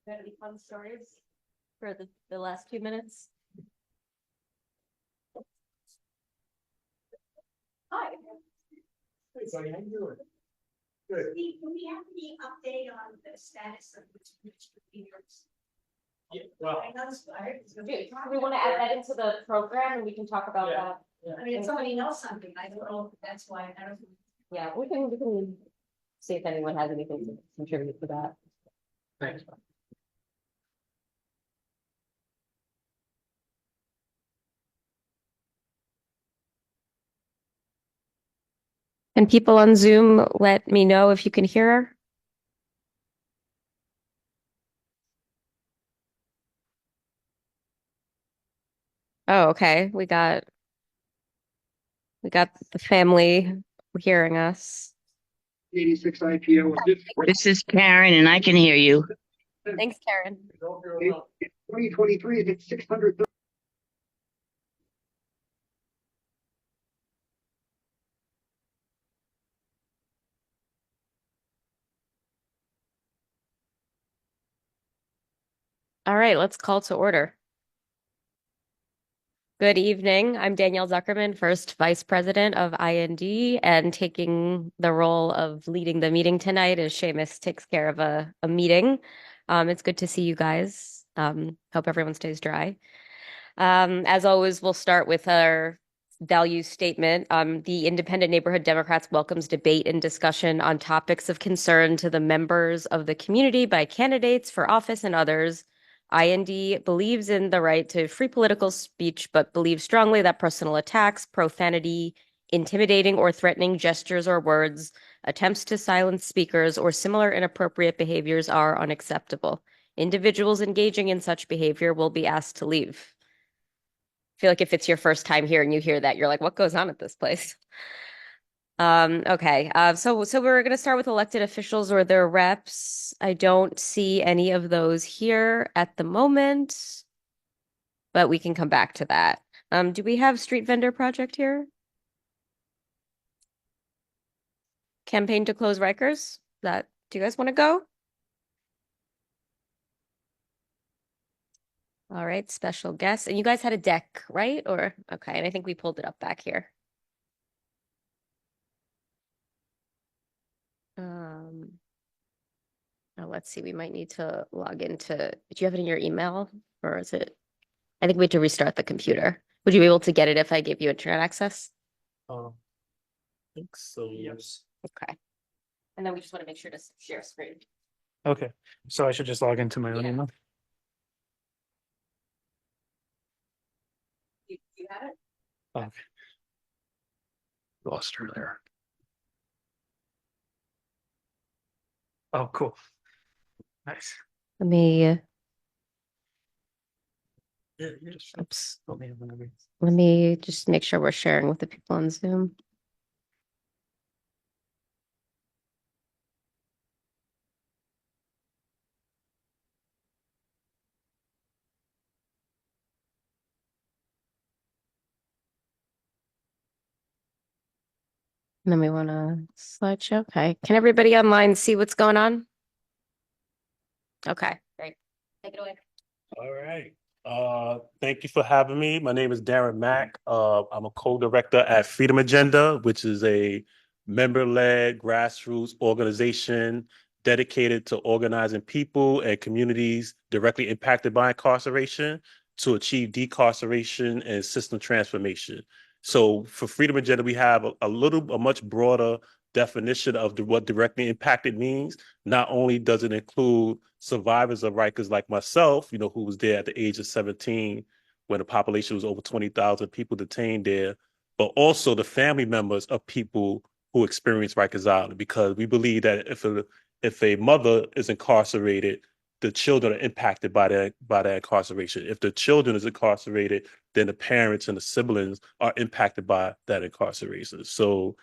Got any fun stories for the last 2 minutes? Hi. Hey, Sonny, how you doing? Good. We have the update on the status of which procedures. Yeah, well, I know this, Do we want to add that into the program and we can talk about Yeah. that? I mean, if somebody knows something, I don't know, if that's why I don't. Yeah, we can see if anyone has anything to contribute to that. thanks. Can people on Zoom let me know if you can hear her? Oh, okay. We got the family hearing us. 86 IPO. This is Karen, and I can hear you. Thanks, Karen. 2023, it's 600. All right, let's call to order. Good evening. I'm Danielle Zuckerman, first Vice President of IND, and taking the role of leading the meeting tonight as Seamus takes care of a meeting. It's good to see you guys. Hope everyone stays dry. As always, we'll start with our value statement. The Independent Neighborhood Democrats welcomes debate and discussion on topics of concern to the members of the community by candidates for office and others. IND believes in the right to free political speech, but believes strongly that personal attacks, profanity, intimidating or threatening gestures or words, attempts to silence speakers, or similar inappropriate behaviors are unacceptable. Individuals engaging in such behavior will be asked to leave. I feel like if it's your first time here and you hear that, you're like, what goes on at this place? Okay. So we're going to start with elected officials or their reps. I don't see any of those here at the moment, but we can come back to that. Do we have street vendor project here? Campaign to close Rikers? Do you guys want to go? All right, special guest. And you guys had a deck, right? Or okay, and I think we pulled it up back here. Oh, let's see, we might need to log into, do you have it in your email or is it? I think we have to restart the computer. Would you be able to get it if I gave you internet access? I think so, yes. Okay. And then we just want to make sure to share screen. Okay, so I should just log into my own Yeah. email? You have it? Okay. Lost her there. Oh, cool. Nice. Let me, Yeah, you just oops, told me whenever. let me just make sure we're sharing with the people on Zoom. And then we want to slideshow. Okay. Can everybody online see what's going on? Okay, great. Take it away. All right. Thank you for having me. My name is Darren Mack. I'm a co-director at Freedom Agenda, which is a member-led grassroots organization dedicated to organizing people and communities directly impacted by incarceration to achieve decarceration and system transformation. So for Freedom Agenda, we have a much broader definition of what directly impacted means. Not only does it include survivors of Rikers like myself, who was there at the age of 17 when the population was over 20,000 people detained there, but also the family members of people who experienced Rikers Island, because we believe that if a mother is incarcerated, the children are impacted by that incarceration. If the children is incarcerated, then the parents and the siblings are impacted by that incarceration. So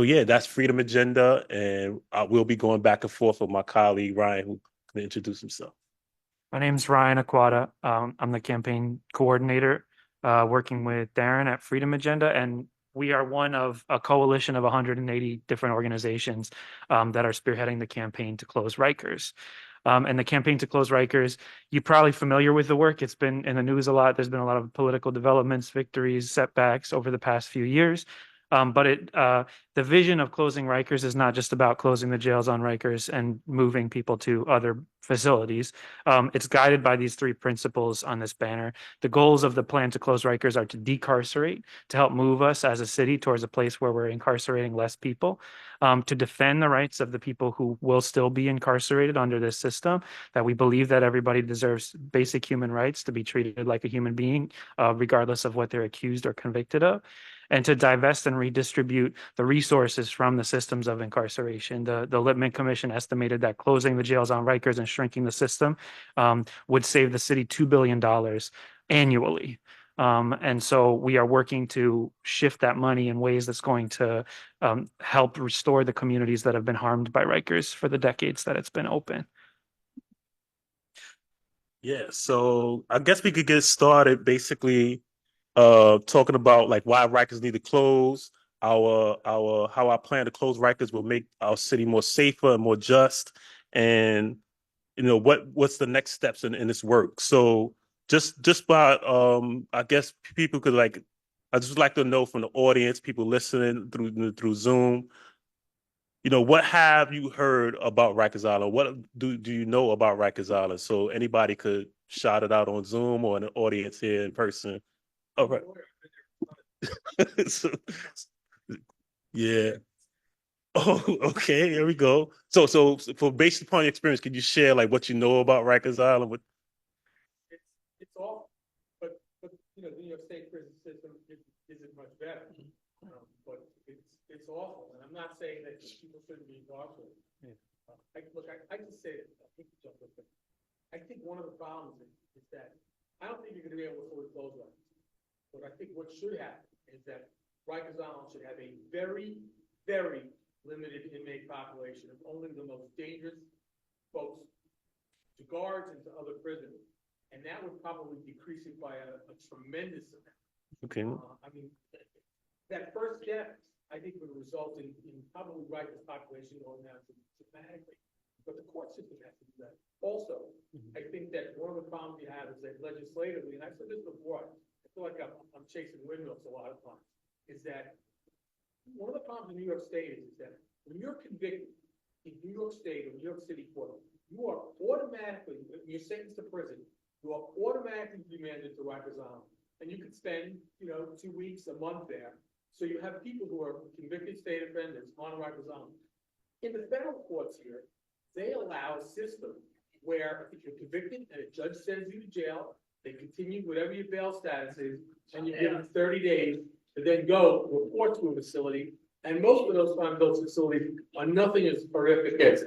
yeah, that's Freedom Agenda, and I will be going back and forth with my colleague Ryan, who can introduce himself. My name's Ryan Aquata. I'm the campaign coordinator, working with Darren at Freedom Agenda, and we are one of a coalition of 180 different organizations that are spearheading the campaign to close Rikers. and the campaign to close Rikers. You're probably familiar with the work. It's been in the news a lot. There's been a lot of political developments, victories, setbacks over the past few years. But the vision of closing Rikers is not just about closing the jails on Rikers and moving people to other facilities. It's guided by these three principles on this banner. The goals of the plan to close Rikers are to decarcerate, to help move us as a city towards a place where we're incarcerating less people, to defend the rights of the people who will still be incarcerated under this system, that we believe that everybody deserves basic human rights to be treated like a human being, regardless of what they're accused or convicted of, and to divest and redistribute the resources from the systems of incarceration. The Lippman Commission estimated that closing the jails on Rikers and shrinking the system would save the city $2 billion annually. And so we are working to shift that money in ways that's going to help restore the communities that have been harmed by Rikers for the decades that it's been open. Yeah, so I guess we could get started basically talking about like why Rikers need to close, how our plan to close Rikers will make our city more safer and more just, and what's the next steps in this work. So just by I guess people could I just like to know from the audience, people listening through Zoom, what have you heard about Rikers Island? What do you know about Rikers Island? So anybody could shout it out on Zoom or in the audience here in person. All right. So, yeah. Oh, okay. Here we go. So for based upon your experience, could you share like what you know about Rikers Island? It's awful, but the New York State prison system isn't much better. But it's awful, and I'm not saying that people shouldn't be incarcerated. Yeah. I just say that I think one of the problems is that I don't think you're going to be able to fully close Rikers. But I think what should happen is that Rikers Island should have a very, very limited inmate population of only the most dangerous folks to guards and to other prisoners. And that would probably decrease it by a tremendous amount. Okay. I mean, that first step, I think, would result in probably Rikers population going down dramatically. But the court system has to do that. Also, I think that one of the problems you have is that legislatively, and I've said this before, I feel like I'm chasing windmills a lot of times, is that one of the problems in New York State is that when you're convicted in New York State or New York City court, you are automatically, when you're sentenced to prison, you are automatically remanded to Rikers Island. And you could spend, 2 weeks, a month there. So you have people who are convicted state offenders on Rikers Island. In the federal courts here, they allow a system where if you're convicted and a judge sends you to jail, they continue whatever your bail status is, and you give them 30 days to then go report to a facility. And most of those times, those facilities are nothing as horrific as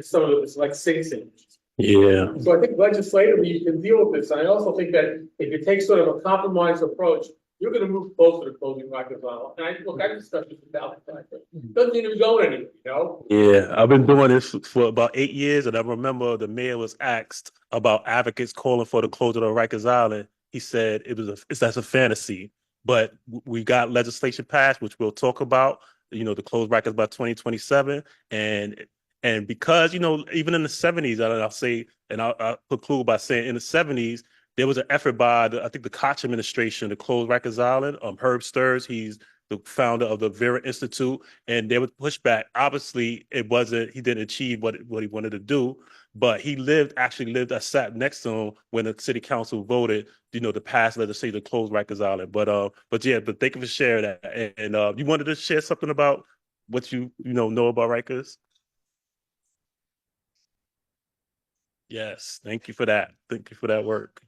some of it's like Sing Sing. Yeah. So I think legislatively you can deal with this. And I also think that if you take sort of a compromised approach, you're going to move closer to closing Rikers Island. And I discussed this about the fact that it doesn't seem to be going anywhere, Yeah, I've been doing this for about 8 years, and I remember the mayor was asked about advocates calling for the closure of Rikers Island. He said that's a fantasy, but we got legislation passed, which we'll talk about. To close Rikers by 2027, and because even in the 70s, I'll say, and I'll conclude by saying in the 70s. There was an effort by I think the Koch administration to close Rikers Island. Herb Sturz, he's the founder of the Vera Institute, and there was pushback. Obviously, he didn't achieve what he wanted to do, but I sat next to him when the city council voted, to pass legislation to close Rikers Island. But thank you for sharing that. And you wanted to share something about what you know about Rikers? Yes, thank you for that. Thank you for that work.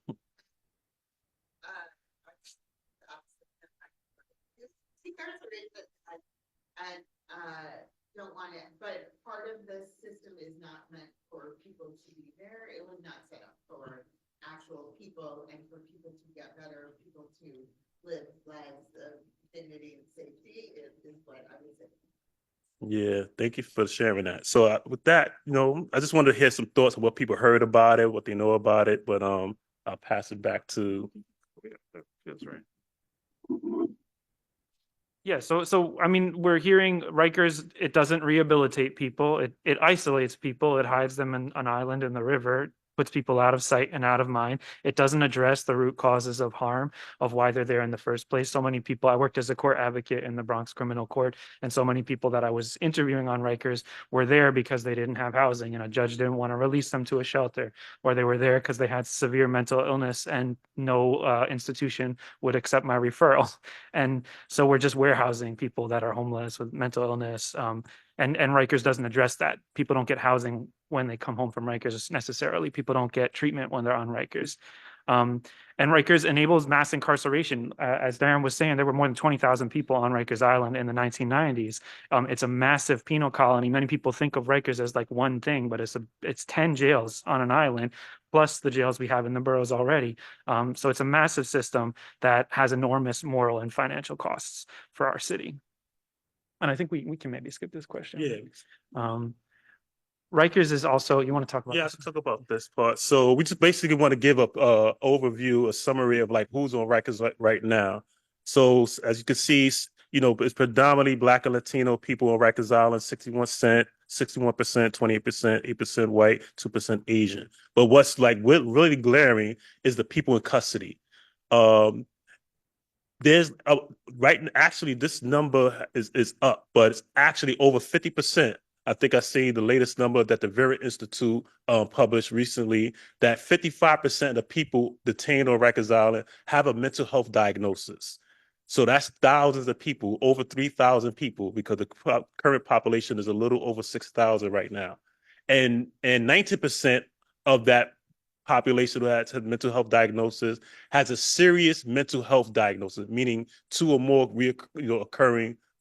And don't want it, but part of the system is not meant for people to be there. It was not set up for actual people and for people to get better, people to live lives of dignity and safety is what I was saying. Yeah, thank you for sharing that. So with that, I just wanted to hear some thoughts on what people heard about it, what they know about it, but I'll pass it back to. Feels right. Yeah, so I mean, we're hearing Rikers, it doesn't rehabilitate people. It isolates people. It hides them in an island in the river, puts people out of sight and out of mind. It doesn't address the root causes of harm, of why they're there in the first place. So many people, I worked as a court advocate in the Bronx Criminal Court, and so many people that I was interviewing on Rikers were there because they didn't have housing and a judge didn't want to release them to a shelter, or they were there because they had severe mental illness and no institution would accept my referral. And so we're just warehousing people that are homeless with mental illness. And Rikers doesn't address that. People don't get housing when they come home from Rikers necessarily. People don't get treatment when they're on Rikers. And Rikers enables mass incarceration. As Darren was saying, there were more than 20,000 people on Rikers Island in the 1990s. It's a massive penal colony. Many people think of Rikers as like one thing, but it's 10 jails on an island, plus the jails we have in the boroughs already. So it's a massive system that has enormous moral and financial costs for our city. And I think we can maybe skip this question. Yeah. Rikers is also, you want to talk about Yeah, this? let's talk about this part. So we just basically want to give a overview, a summary of like who's on Rikers right now. So as you can see, it's predominantly Black and Latino people on Rikers Island, 61%, 28%, 8% white, 2% Asian. But what's like really glaring is the people in custody. There's actually this number is up, but it's actually over 50%. I think I see the latest number that the Vera Institute published recently, that 55% of people detained on Rikers Island have a mental health diagnosis. So that's thousands of people, over 3,000 people, because the current population is a little over 6,000 right now. And 90% of that population that has mental health diagnosis has a serious mental health diagnosis, meaning two or more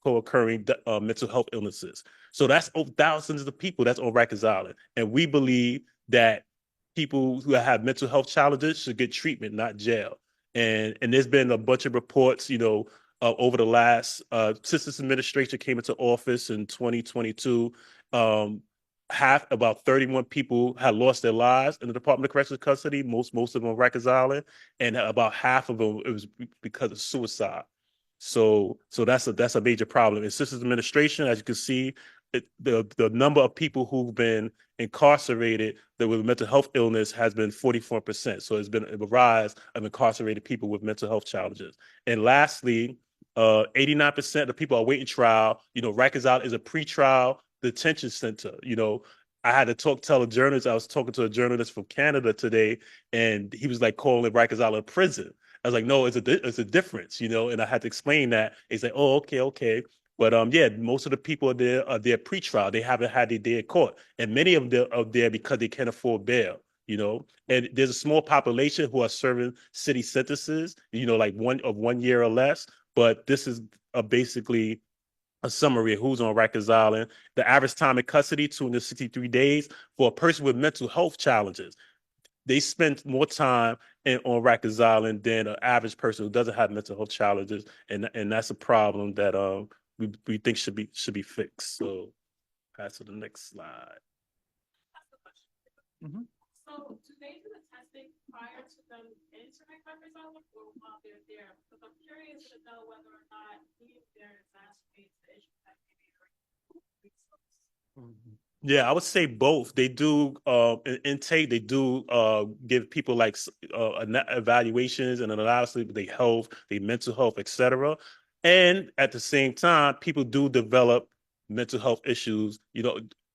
co-occurring mental health illnesses. So that's thousands of people that's on Rikers Island. And we believe that people who have mental health challenges should get treatment, not jail. And there's been a bunch of reports, over the last, since this administration came into office in 2022, about 31 people had lost their lives in the Department of Correctional Custody, most of them on Rikers Island, and about half of them, it was because of suicide. So that's a major problem. In Sisters administration, as you can see, the number of people who've been incarcerated with mental health illness has been 44%. So it's been a rise of incarcerated people with mental health challenges. And lastly, 89% of people are waiting trial. Rikers Island is a pretrial detention center. I had to tell a journalist, I was talking to a journalist from Canada today, and he was like calling Rikers Island a prison. I was like, no, it's a difference, and I had to explain that. He's like, oh, okay. But yeah, most of the people are there pre-trial. They haven't had their day in court. And many of them are there because they can't afford bail, and there's a small population who are serving city sentences, like 1 year or less. But this is basically a summary of who's on Rikers Island. The average time in custody, 263 days. For a person with mental health challenges, they spend more time on Rikers Island than an average person who doesn't have mental health challenges, and that's a problem that we think should be fixed. So pass to the next slide. Mhm. So do they do the testing prior to them entering Rikers Island or while they're there? Because I'm curious to know whether or not being there exacerbates the issue that Yeah, I would say both. They do intake. They do give people like evaluations and analysis of their health, their mental health, etc. And at the same time, people do develop mental health issues.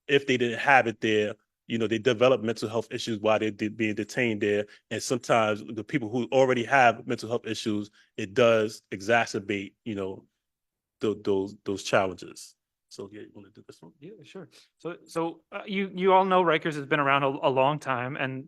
If they didn't have it there, they develop mental health issues while they're being detained there. And sometimes the people who already have mental health issues, it does exacerbate, those challenges. So yeah, you want to do this one? Yeah, sure. So you all know Rikers has been around a long time, and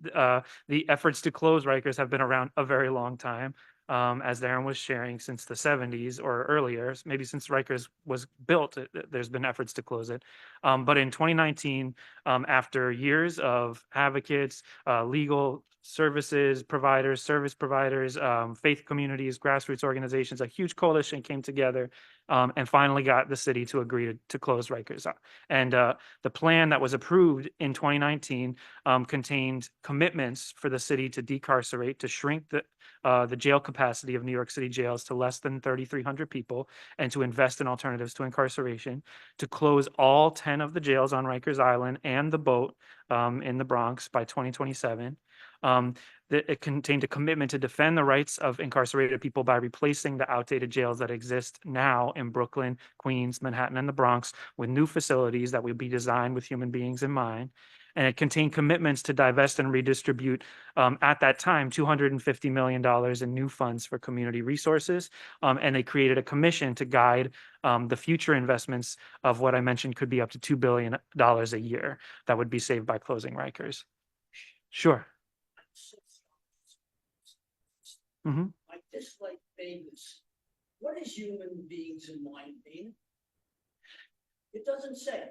the efforts to close Rikers have been around a very long time. As Darren was sharing, since the 70s or earlier, maybe since Rikers was built, there's been efforts to close it. But in 2019, after years of advocates, legal services providers, service providers, faith communities, grassroots organizations, a huge coalition came together and finally got the city to agree to close Rikers. And the plan that was approved in 2019 contained commitments for the city to decarcerate, to shrink the jail capacity of New York City jails to less than 3,300 people, and to invest in alternatives to incarceration, to close all 10 of the jails on Rikers Island and the boat in the Bronx by 2027. It contained a commitment to defend the rights of incarcerated people by replacing the outdated jails that exist now in Brooklyn, Queens, Manhattan, and the Bronx with new facilities that will be designed with human beings in mind. And it contained commitments to divest and redistribute, at that time, $250 million in new funds for community resources. And they created a commission to guide the future investments of what I mentioned could be up to $2 billion a year that would be saved by closing Rikers. Sure. Mhm. I dislike vagueness. What is human beings in mind mean? It doesn't say,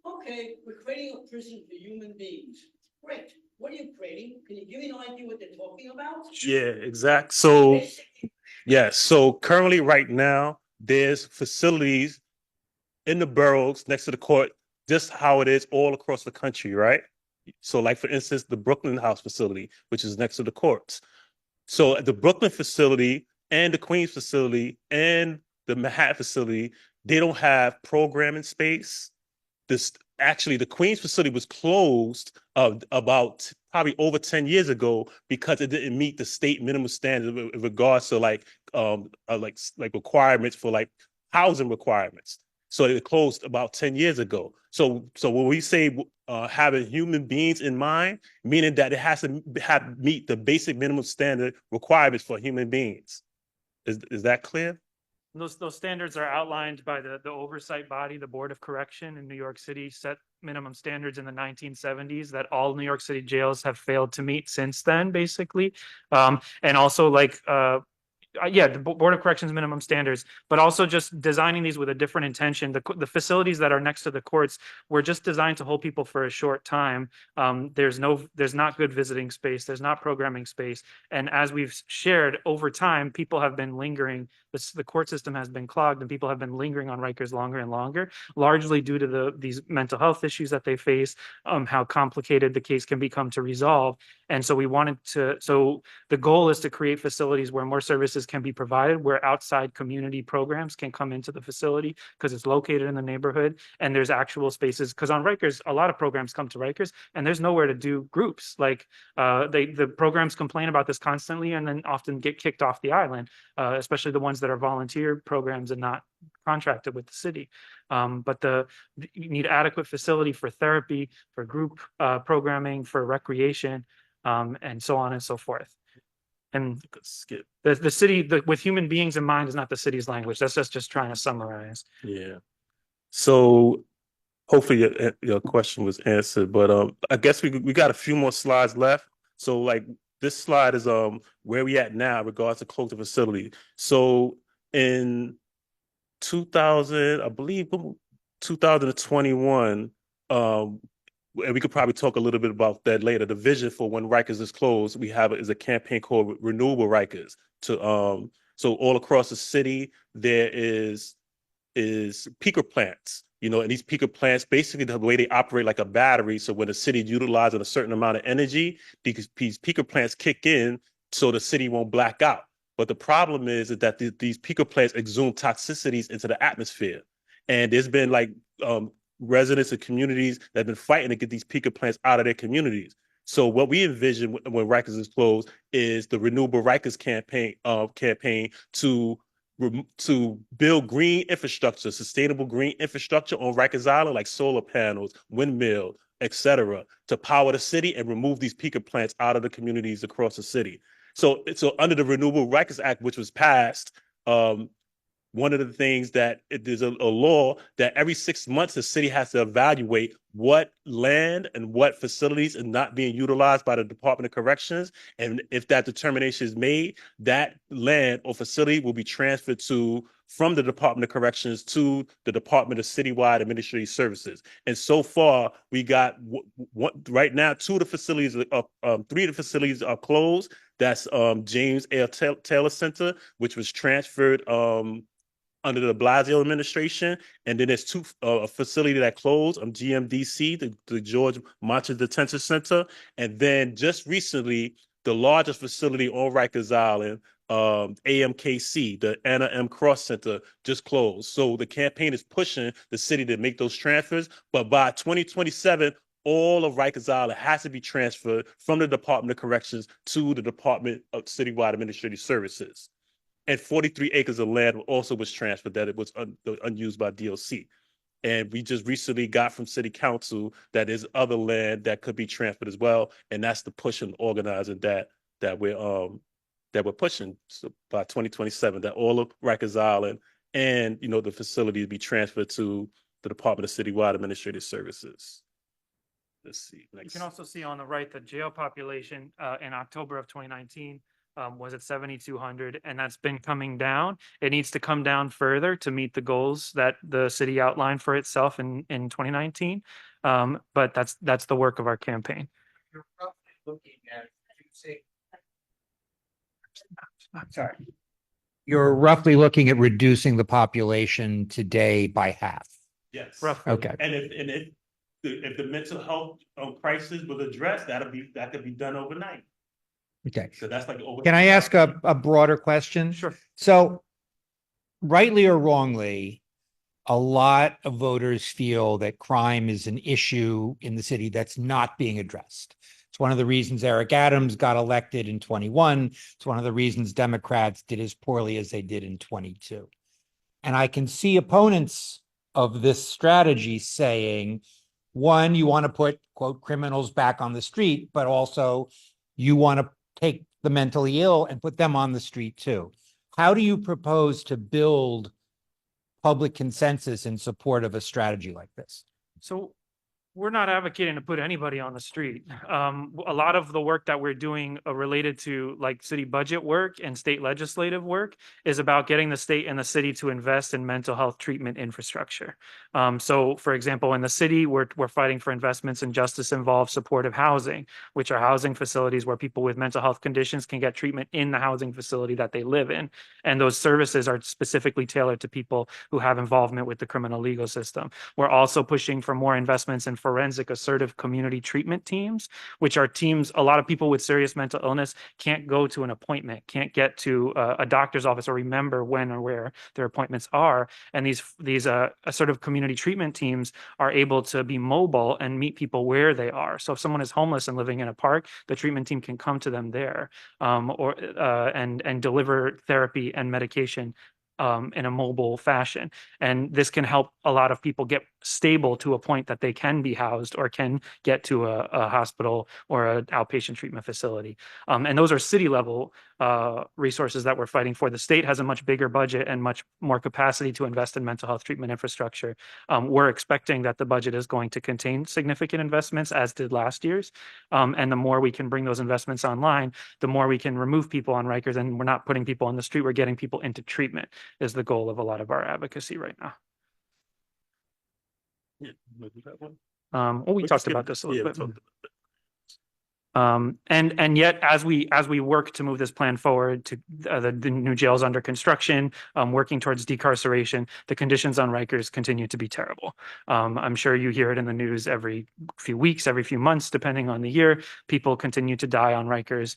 okay, we're creating a prison for human beings. Great. What are you creating? Can you give me an idea what they're talking about? Yeah, exact. So, Basically, yeah. So currently, right now, there's facilities in the boroughs next to the court, just how it is all across the country, right? So, like for instance, the Brooklyn House facility, which is next to the courts. So the Brooklyn facility and the Queens facility and the Manhattan facility, they don't have programming space. Actually, the Queens facility was closed about probably over 10 years ago because it didn't meet the state minimum standard in regards to like requirements for like housing requirements. So it closed about 10 years ago. So when we say having human beings in mind, meaning that it has to meet the basic minimum standard requirements for human beings. Is that clear? Those standards are outlined by the oversight body, the Board of Correction in New York City, set minimum standards in the 1970s that all New York City jails have failed to meet since then, basically. And also like yeah, the Board of Corrections minimum standards, but also just designing these with a different intention. The facilities that are next to the courts were just designed to hold people for a short time. There's not good visiting space. There's not programming space. And as we've shared over time, people have been lingering. The court system has been clogged and people have been lingering on Rikers longer and longer, largely due to these mental health issues that they face, how complicated the case can become to resolve. And so so the goal is to create facilities where more services can be provided, where outside community programs can come into the facility because it's located in the neighborhood and there's actual spaces. Because on Rikers, a lot of programs come to Rikers and there's nowhere to do groups. Like the programs complain about this constantly and then often get kicked off the island, especially the ones that are volunteer programs and not contracted with the city. But you need adequate facility for therapy, for group programming, for recreation, and so on and so forth. And the city with human beings in mind is not the city's language. That's just trying to summarize. Yeah. So hopefully your question was answered, but I guess we got a few more slides left. So like this slide is where we at now in regards to closing facility. So in 2000, I believe 2021, and we could probably talk a little bit about that later. The vision for when Rikers is closed, we have is a campaign called Renewable Rikers. So all across the city there is peaker plants, and these peaker plants, basically the way they operate like a battery. So when the city utilizes a certain amount of energy, these peaker plants kick in so the city won't black out. But the problem is that these peaker plants exhume toxicities into the atmosphere. And there's been like residents and communities that have been fighting to get these peaker plants out of their communities. So what we envision when Rikers is closed is the Renewable Rikers campaign to build green infrastructure, sustainable green infrastructure on Rikers Island, like solar panels, windmill, etc., to power the city and remove these peaker plants out of the communities across the city. So under the Renewable Rikers Act, which was passed, one of the things that there's a law that every 6 months the city has to evaluate what land and what facilities are not being utilized by the Department of Corrections. And if that determination is made, that land or facility will be transferred from the Department of Corrections to the Department of Citywide Administrative Services. And so far, we got right now, three of the facilities are closed. That's James L. Taylor Center, which was transferred under the Blasio administration. And then there's two, a facility that closed, GMDC, the George Monson Detention Center. And then just recently, the largest facility on Rikers Island, AMKC, the Anna M. Cross Center, just closed. So the campaign is pushing the city to make those transfers. But by 2027, all of Rikers Island has to be transferred from the Department of Corrections to the Department of Citywide Administrative Services. And 43 acres of land also was transferred that it was unused by DOC. And we just recently got from City Council that there's other land that could be transferred as well. And that's the push and organizing that we're pushing. So by 2027, that all of Rikers Island and the facility be transferred to the Department of Citywide Administrative Services. Let's see. You can also see on the right, the jail population in October of 2019 was at 7,200, and that's been coming down. It needs to come down further to meet the goals that the city outlined for itself in 2019. But that's the work of our campaign. You're roughly looking at reducing. I'm sorry. You're roughly looking at reducing the population today by half. Yes. Roughly. Okay. And if the mental health crisis was addressed, that could be done overnight. Okay. So that's like Can I ask a broader question? Sure. So, rightly or wrongly, a lot of voters feel that crime is an issue in the city that's not being addressed. It's one of the reasons Eric Adams got elected in 21. It's one of the reasons Democrats did as poorly as they did in 22. And I can see opponents of this strategy saying, one, you want to put, quote, criminals back on the street, but also you want to take the mentally ill and put them on the street too. How do you propose to build public consensus in support of a strategy like this? So we're not advocating to put anybody on the street. A lot of the work that we're doing related to like city budget work and state legislative work is about getting the state and the city to invest in mental health treatment infrastructure. So for example, in the city, we're fighting for investments in justice-involved supportive housing, which are housing facilities where people with mental health conditions can get treatment in the housing facility that they live in. And those services are specifically tailored to people who have involvement with the criminal legal system. We're also pushing for more investments in forensic assertive community treatment teams, which are teams, a lot of people with serious mental illness can't go to an appointment, can't get to a doctor's office or remember when or where their appointments are. And these assertive community treatment teams are able to be mobile and meet people where they are. So if someone is homeless and living in a park, the treatment team can come to them there and deliver therapy and medication in a mobile fashion. And this can help a lot of people get stable to a point that they can be housed or can get to a hospital or an outpatient treatment facility. And those are city level resources that we're fighting for. The state has a much bigger budget and much more capacity to invest in mental health treatment infrastructure. We're expecting that the budget is going to contain significant investments, as did last year's. And the more we can bring those investments online, the more we can remove people on Rikers, and we're not putting people on the street, we're getting people into treatment is the goal of a lot of our advocacy right now. Yeah, we'll do that one. Well, we talked about this a little bit. And yet, as we work to move this plan forward to the new jails under construction, working towards decarceration, the conditions on Rikers continue to be terrible. I'm sure you hear it in the news every few weeks, every few months, depending on the year. People continue to die on Rikers.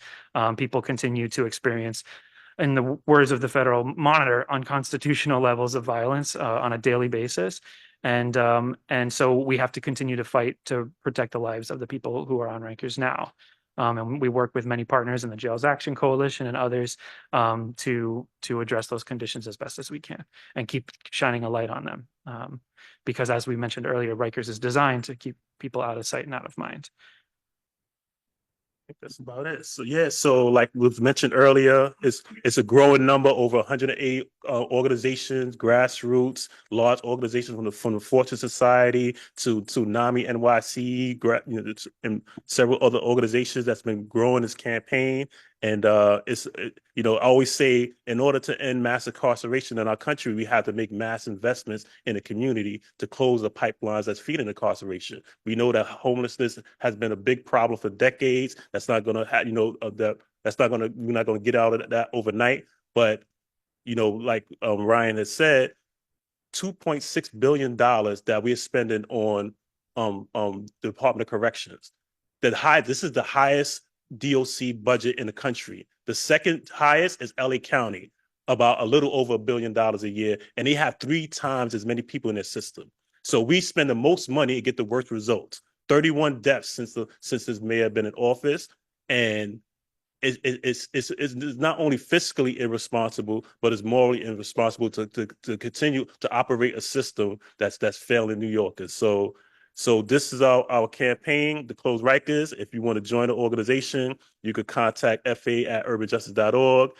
People continue to experience, in the words of the federal monitor, unconstitutional levels of violence on a daily basis. And so we have to continue to fight to protect the lives of the people who are on Rikers now. And we work with many partners in the Jails Action Coalition and others to address those conditions as best as we can and keep shining a light on them. Because as we mentioned earlier, Rikers is designed to keep people out of sight and out of mind. I think that's about it. So yeah, so like was mentioned earlier, it's a growing number, over 108 organizations, grassroots, large organizations from the Fortune Society to NAMI NYC, and several other organizations that's been growing this campaign. And I always say, in order to end mass incarceration in our country, we have to make mass investments in the community to close the pipelines that's feeding incarceration. We know that homelessness has been a big problem for decades. That's not going to have, we're not going to get out of that overnight. But, like Ryan has said, $2.6 billion that we're spending on the Department of Corrections. This is the highest DOC budget in the country. The second highest is LA County, about a little over $1 billion a year, and they have 3 times as many people in their system. So we spend the most money and get the worst results. 31 deaths since this mayor been in office, and it's not only fiscally irresponsible, but it's morally irresponsible to continue to operate a system that's failing New Yorkers. So this is our campaign to close Rikers. If you want to join the organization, you could contact fa@urbanjustice.org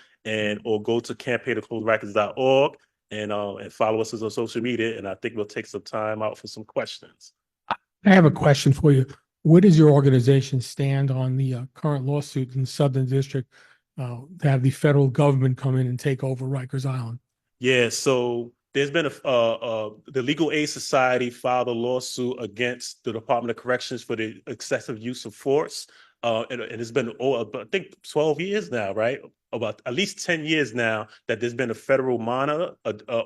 or go to campaign-to-close-Rikers.org and follow us on social media. And I think we'll take some time out for some questions. I have a question for you. Where does your organization stand on the current lawsuit in the Southern District to have the federal government come in and take over Rikers Island? Yeah, so there's been the Legal Aid Society filed a lawsuit against the Department of Corrections for the excessive use of force. And it's been, I think, 12 years now, right? About at least 10 years now that there's been a federal monitor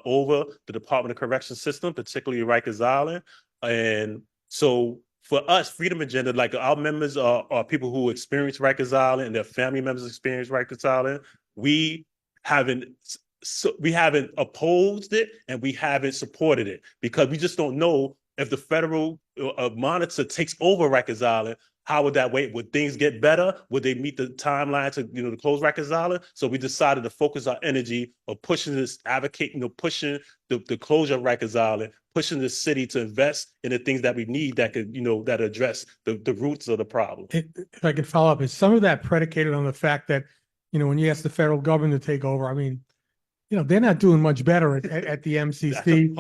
over the Department of Corrections system, particularly Rikers Island. And so for us, Freedom Agenda, like our members are people who experience Rikers Island and their family members experience Rikers Island. We haven't opposed it and we haven't supported it because we just don't know if the federal monitor takes over Rikers Island. How would that wait? Would things get better? Would they meet the timeline to close Rikers Island? So we decided to focus our energy on pushing this, advocating, pushing the closure of Rikers Island, pushing the city to invest in the things that we need that could, that address the roots of the problem. If I could follow up, is some of that predicated on the fact that, when you ask the federal government to take over, I mean, they're not doing much better at the MCC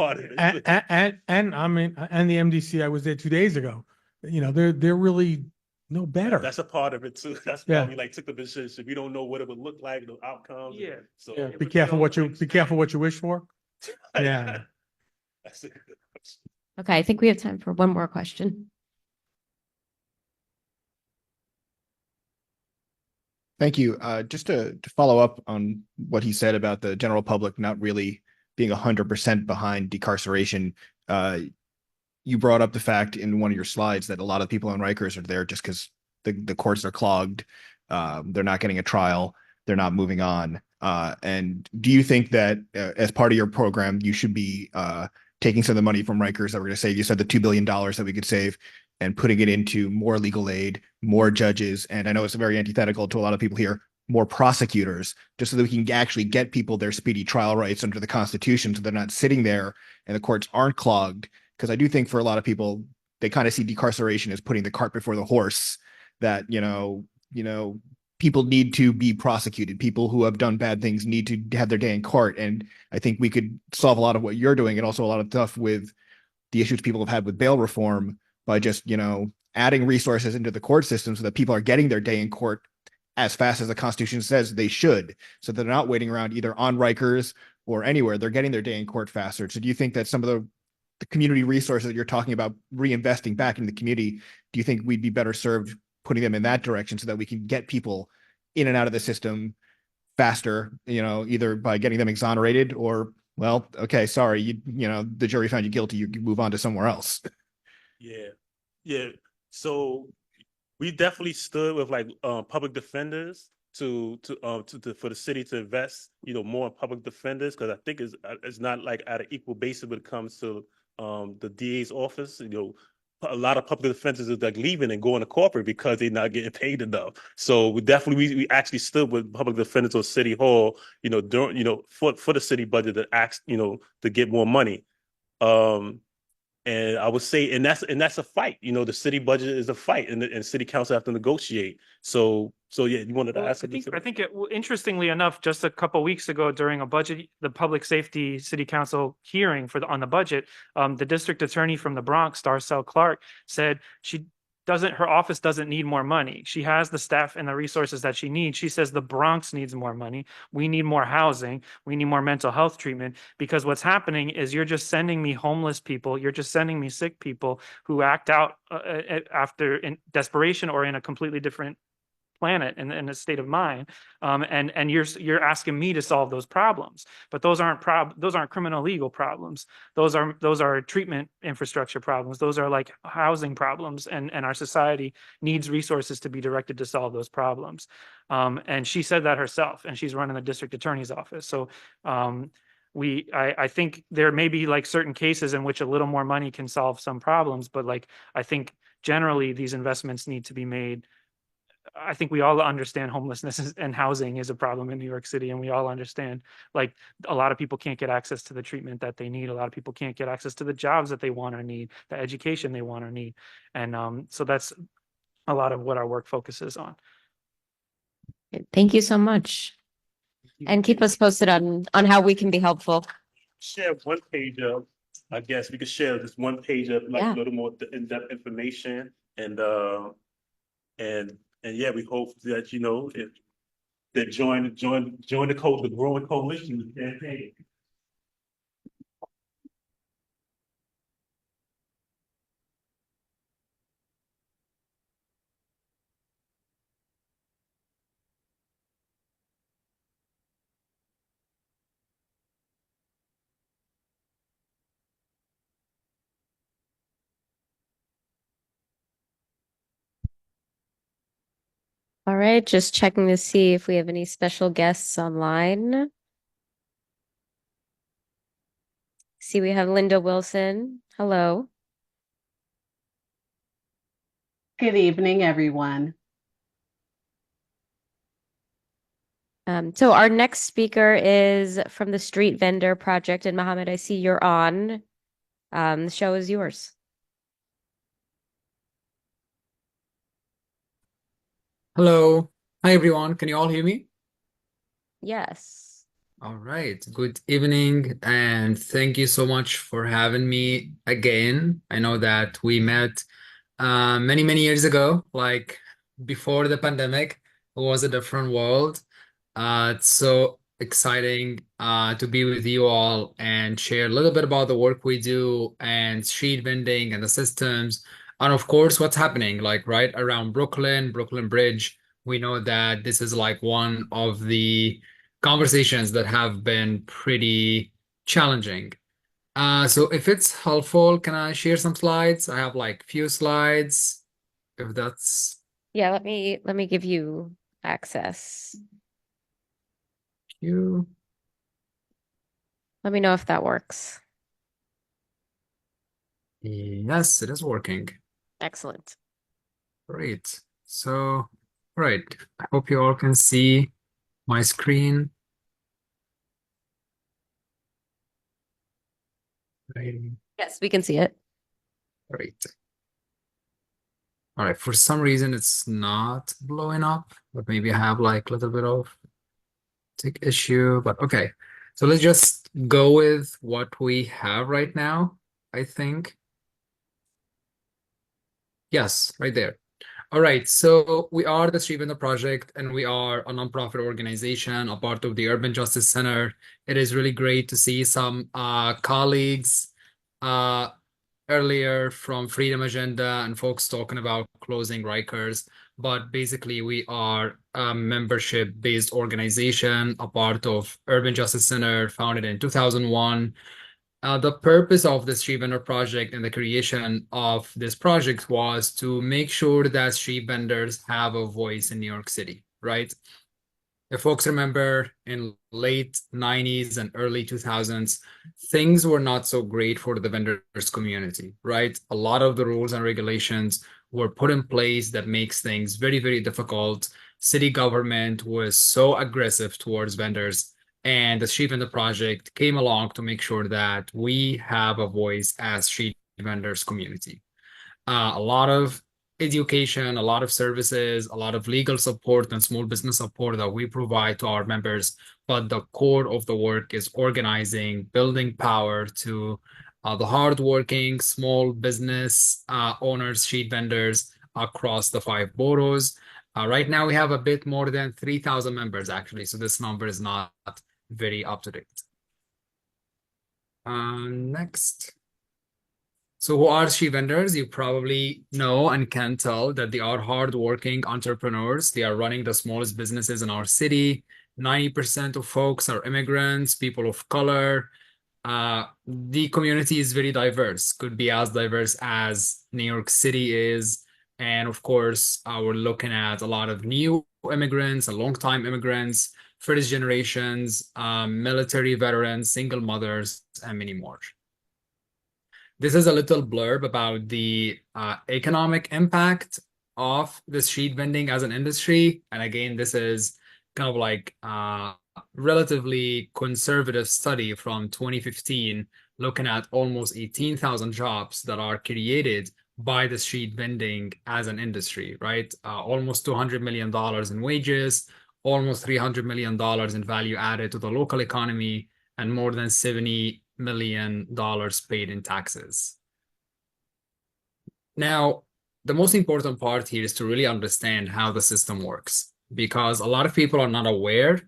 and the MDC. I was there 2 days ago. They're really no better. That's a part of it too. That's why we took the position. We don't know what it would look like, the outcomes. Yeah. So be careful what you wish for. Yeah. That's a good question. Okay, I think we have time for one more question. Thank you. Just to follow up on what he said about the general public not really being 100% behind decarceration, you brought up the fact in one of your slides that a lot of people on Rikers are there just because the courts are clogged. They're not getting a trial. They're not moving on. And do you think that as part of your program, you should be taking some of the money from Rikers that we're going to save? You said the $2 billion that we could save and putting it into more legal aid, more judges. And I know it's very antithetical to a lot of people here, more prosecutors, just so that we can actually get people their speedy trial rights under the Constitution so they're not sitting there and the courts aren't clogged. Because I do think for a lot of people, they kind of see decarceration as putting the cart before the horse, that, people need to be prosecuted. People who have done bad things need to have their day in court. And I think we could solve a lot of what you're doing and also a lot of stuff with the issues people have had with bail reform by just, adding resources into the court system so that people are getting their day in court as fast as the Constitution says they should. So they're not waiting around either on Rikers or anywhere. They're getting their day in court faster. So do you think that some of the community resources that you're talking about reinvesting back in the community, do you think we'd be better served putting them in that direction so that we can get people in and out of the system faster, either by getting them exonerated or, well, okay, sorry, the jury found you guilty, you move on to somewhere else. Yeah. So we definitely stood with public defenders for the city to invest, more in public defenders, because I think it's not at an equal basis when it comes to the DA's office. A lot of public defenders are leaving and going to corporate because they're not getting paid enough. So we actually stood with public defenders on City Hall, during, for the city budget to ask, to get more money. And I would say, and that's a fight. The city budget is a fight, and city council have to negotiate. So yeah, you wanted to ask? I think interestingly enough, just a couple of weeks ago during the public safety city council hearing on the budget, the district attorney from the Bronx, Darcel Clark, said her office doesn't need more money. She has the staff and the resources that she needs. She says the Bronx needs more money. We need more housing. We need more mental health treatment, because what's happening is you're just sending me homeless people. You're just sending me sick people who act out after in desperation or in a completely different planet and a state of mind. And you're asking me to solve those problems, but those aren't criminal legal problems. Those are treatment infrastructure problems. Those are like housing problems, and our society needs resources to be directed to solve those problems. And she said that herself, and she's running the district attorney's office. So I think there may be like certain cases in which a little more money can solve some problems, but like I think generally these investments need to be made. I think we all understand homelessness and housing is a problem in New York City, and we all understand like a lot of people can't get access to the treatment that they need. A lot of people can't get access to the jobs that they want or need, the education they want or need. And so that's a lot of what our work focuses on. Thank you so much. And keep us posted on how we can be helpful. Share one page of, I guess we could share this one page of like Yeah. a little more in-depth information, and yeah, we hope that if that join the growing coalition campaign. All right, just checking to see if we have any special guests online. See, we have Linda Wilson. Hello. Good evening, everyone. So our next speaker is from the Street Vendor Project, and Mohammed, I see you're on. The show is yours. Hello. Hi, everyone. Can you all hear me? Yes. All right. Good evening, and thank you so much for having me again. I know that we met many, many years ago, like before the pandemic. It was a different world. It's so exciting to be with you all and share a little bit about the work we do and street vending and the systems. And of course, what's happening like right around Brooklyn Bridge. We know that this is like one of the conversations that have been pretty challenging. So if it's helpful, can I share some slides? I have like few slides, if that's Yeah, let me give you access. you. Let me know if that works. Yes, it is working. Excellent. Great. So, right. I hope you all can see my screen. Right. Yes, we can see it. Great. All right. For some reason, it's not blowing up, but maybe I have like a little bit of tech issue, but okay. So let's just go with what we have right now, I think. Yes, right there. All right, so we are the Street Vendor Project, and we are a nonprofit organization, a part of the Urban Justice Center. It is really great to see some colleagues earlier from Freedom Agenda and folks talking about closing Rikers. But basically, we are a membership-based organization, a part of Urban Justice Center, founded in 2001. The purpose of the Street Vendor Project and the creation of this project was to make sure that street vendors have a voice in New York City, right? If folks remember, in late 90s and early 2000s, things were not so great for the vendors community, right? A lot of the rules and regulations were put in place that makes things very, very difficult. City government was so aggressive towards vendors, and the Street Vendor Project came along to make sure that we have a voice as street vendors community. A lot of education, a lot of services, a lot of legal support and small business support that we provide to our members. But the core of the work is organizing, building power to the hardworking small business owners, street vendors across the 5 boroughs. Right now, we have a bit more than 3,000 members, actually. So this number is not very up to date. Next. So who are street vendors? You probably know and can tell that they are hardworking entrepreneurs. They are running the smallest businesses in our city. 90% of folks are immigrants, people of color. The community is very diverse, could be as diverse as New York City is. And of course, we're looking at a lot of new immigrants and longtime immigrants, first generations, military veterans, single mothers, and many more. This is a little blurb about the economic impact of the street vending as an industry. And again, this is kind of like a relatively conservative study from 2015, looking at almost 18,000 jobs that are created by the street vending as an industry, right? Almost $200 million in wages, almost $300 million in value added to the local economy, and more than $70 million paid in taxes. Now, the most important part here is to really understand how the system works, because a lot of people are not aware.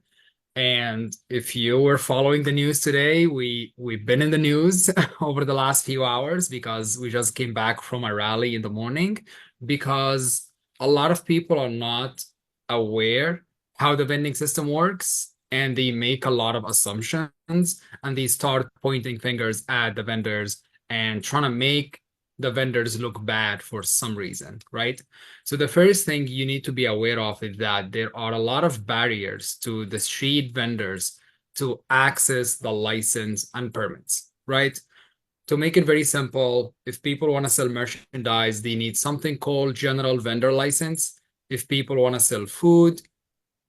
And if you were following the news today, we've been in the news over the last few hours because we just came back from a rally in the morning, because a lot of people are not aware how the vending system works, and they make a lot of assumptions, and they start pointing fingers at the vendors and trying to make the vendors look bad for some reason, right? So the first thing you need to be aware of is that there are a lot of barriers to the street vendors to access the license and permits, right? To make it very simple, if people want to sell merchandise, they need something called general vendor license. If people want to sell food,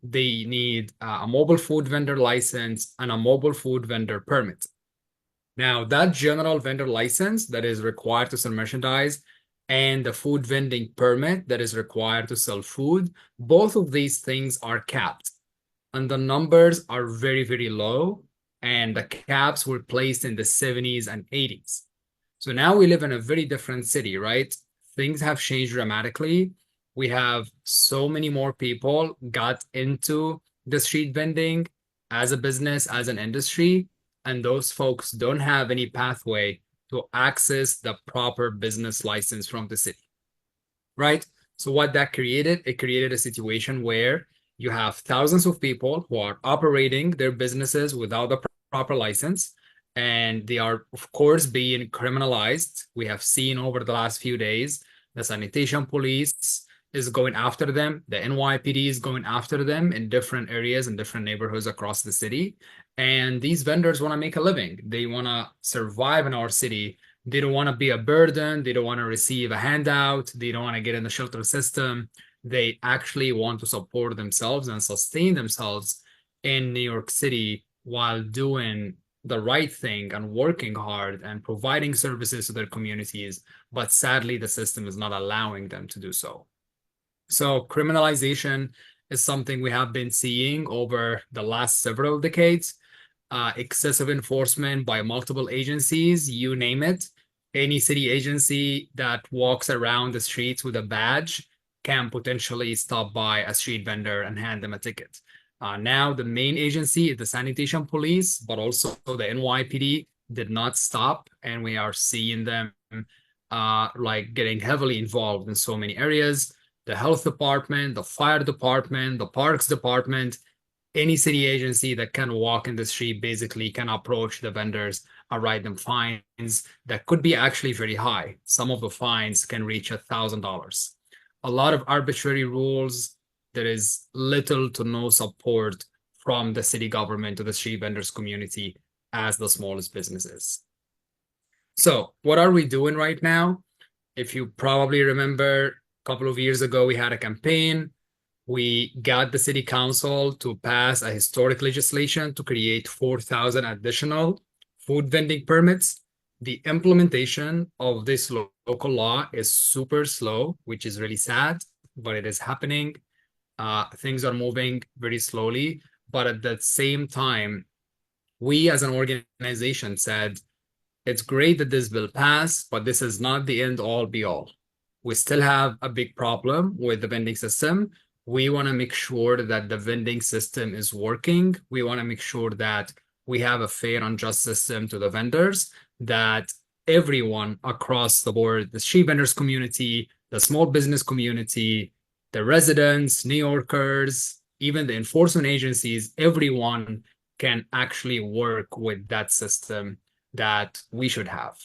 they need a mobile food vendor license and a mobile food vendor permit. Now, that general vendor license that is required to sell merchandise and the food vending permit that is required to sell food, both of these things are capped. And the numbers are very, very low. And the caps were placed in the 70s and 80s. So now we live in a very different city, right? Things have changed dramatically. We have so many more people got into the street vending as a business, as an industry, and those folks don't have any pathway to access the proper business license from the city, right? So what that created, it created a situation where you have thousands of people who are operating their businesses without the proper license, and they are, of course, being criminalized. We have seen over the last few days, the sanitation police is going after them. The NYPD is going after them in different areas and different neighborhoods across the city. And these vendors want to make a living. They want to survive in our city. They don't want to be a burden. They don't want to receive a handout. They don't want to get in the shelter system. They actually want to support themselves and sustain themselves in New York City while doing the right thing and working hard and providing services to their communities. But sadly, the system is not allowing them to do so. So criminalization is something we have been seeing over the last several decades. Excessive enforcement by multiple agencies, you name it. Any city agency that walks around the streets with a badge can potentially stop by a street vendor and hand them a ticket. Now the main agency is the sanitation police, but also the NYPD did not stop, and we are seeing them like getting heavily involved in so many areas. The health department, the fire department, the parks department, any city agency that can walk in the street basically can approach the vendors and write them fines that could be actually very high. Some of the fines can reach $1,000. A lot of arbitrary rules. There is little to no support from the city government to the street vendors community as the smallest businesses. So what are we doing right now? If you probably remember, couple of years ago, we had a campaign. We got the city council to pass a historic legislation to create 4,000 additional food vending permits. The implementation of this local law is super slow, which is really sad, but it is happening. Things are moving very slowly, but at the same time, we as an organization said, it's great that this bill passed, but this is not the end all be all. We still have a big problem with the vending system. We want to make sure that the vending system is working. We want to make sure that we have a fair and just system to the vendors, that everyone across the board, the street vendors community, the small business community, the residents, New Yorkers, even the enforcement agencies, everyone can actually work with that system that we should have.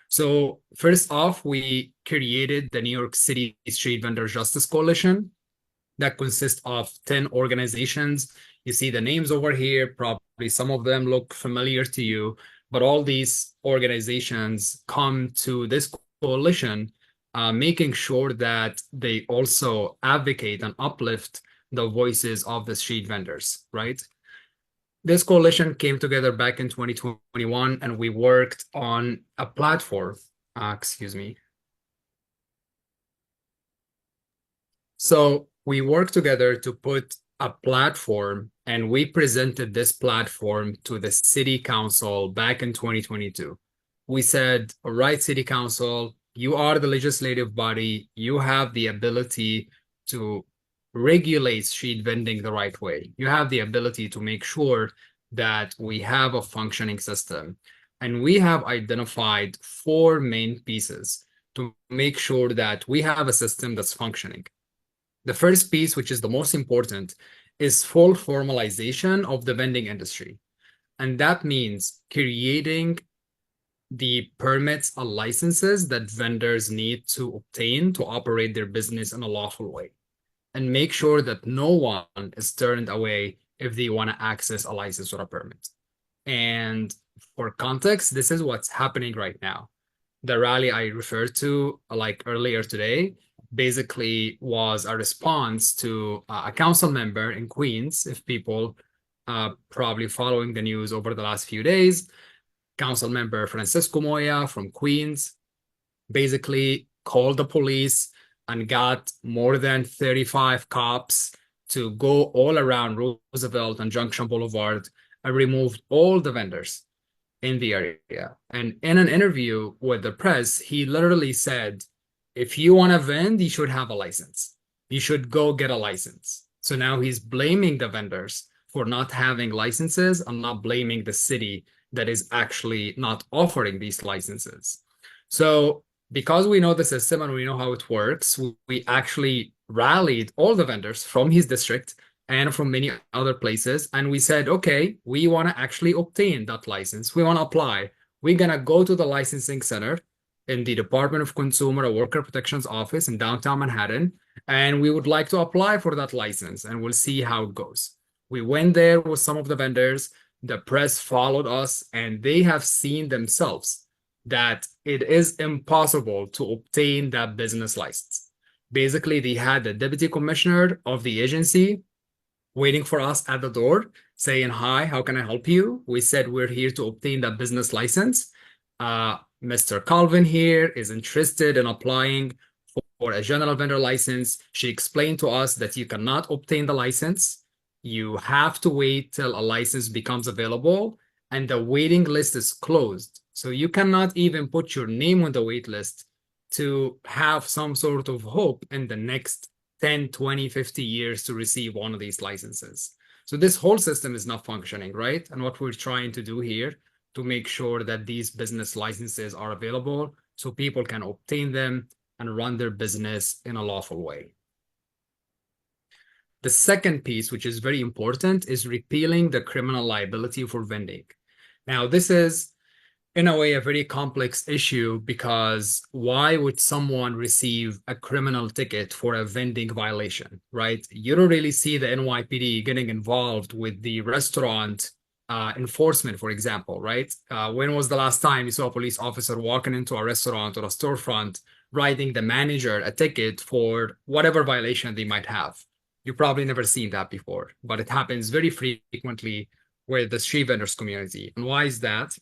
So first off, we created the New York City Street Vendor Justice Coalition that consists of 10 organizations. You see the names over here, probably some of them look familiar to you, but all these organizations come to this coalition, making sure that they also advocate and uplift the voices of the street vendors, right? This coalition came together back in 2021, and we worked on a platform. So we worked together to put a platform, and we presented this platform to the city council back in 2022. We said, all right, city council, you are the legislative body. You have the ability to regulate street vending the right way. You have the ability to make sure that we have a functioning system. And we have identified 4 main pieces to make sure that we have a system that's functioning. The first piece, which is the most important, is full formalization of the vending industry. And that means creating the permits and licenses that vendors need to obtain to operate their business in a lawful way, and make sure that no one is turned away if they want to access a license or a permit. And for context, this is what's happening right now. The rally I referred to like earlier today basically was a response to a council member in Queens. If people probably following the news over the last few days, council member Francisco Moya from Queens basically called the police and got more than 35 cops to go all around Roosevelt and Junction Boulevard and removed all the vendors in the area. And in an interview with the press, he literally said, if you want to vend, you should have a license. You should go get a license. So now he's blaming the vendors for not having licenses and not blaming the city that is actually not offering these licenses. So because we know the system and we know how it works, we actually rallied all the vendors from his district and from many other places. And we said, okay, we want to actually obtain that license. We want to apply. We're going to go to the licensing center in the Department of Consumer or Worker Protection's office in downtown Manhattan, and we would like to apply for that license, and we'll see how it goes. We went there with some of the vendors. The press followed us, and they have seen themselves that it is impossible to obtain that business license. Basically, they had the deputy commissioner of the agency waiting for us at the door saying, hi, how can I help you? We said, we're here to obtain that business license. Mr. Calvin here is interested in applying for a general vendor license. She explained to us that you cannot obtain the license. You have to wait till a license becomes available, and the waiting list is closed. So you cannot even put your name on the wait list to have some sort of hope in the next 10, 20, 50 years to receive one of these licenses. So this whole system is not functioning, right? And what we're trying to do here to make sure that these business licenses are available so people can obtain them and run their business in a lawful way. The second piece, which is very important, is repealing the criminal liability for vending. Now, this is, in a way, a very complex issue, because why would someone receive a criminal ticket for a vending violation, right? You don't really see the NYPD getting involved with the restaurant enforcement, for example, right? When was the last time you saw a police officer walking into a restaurant or a storefront writing the manager a ticket for whatever violation they might have? You've probably never seen that before, but it happens very frequently with the street vendors community. And why is that?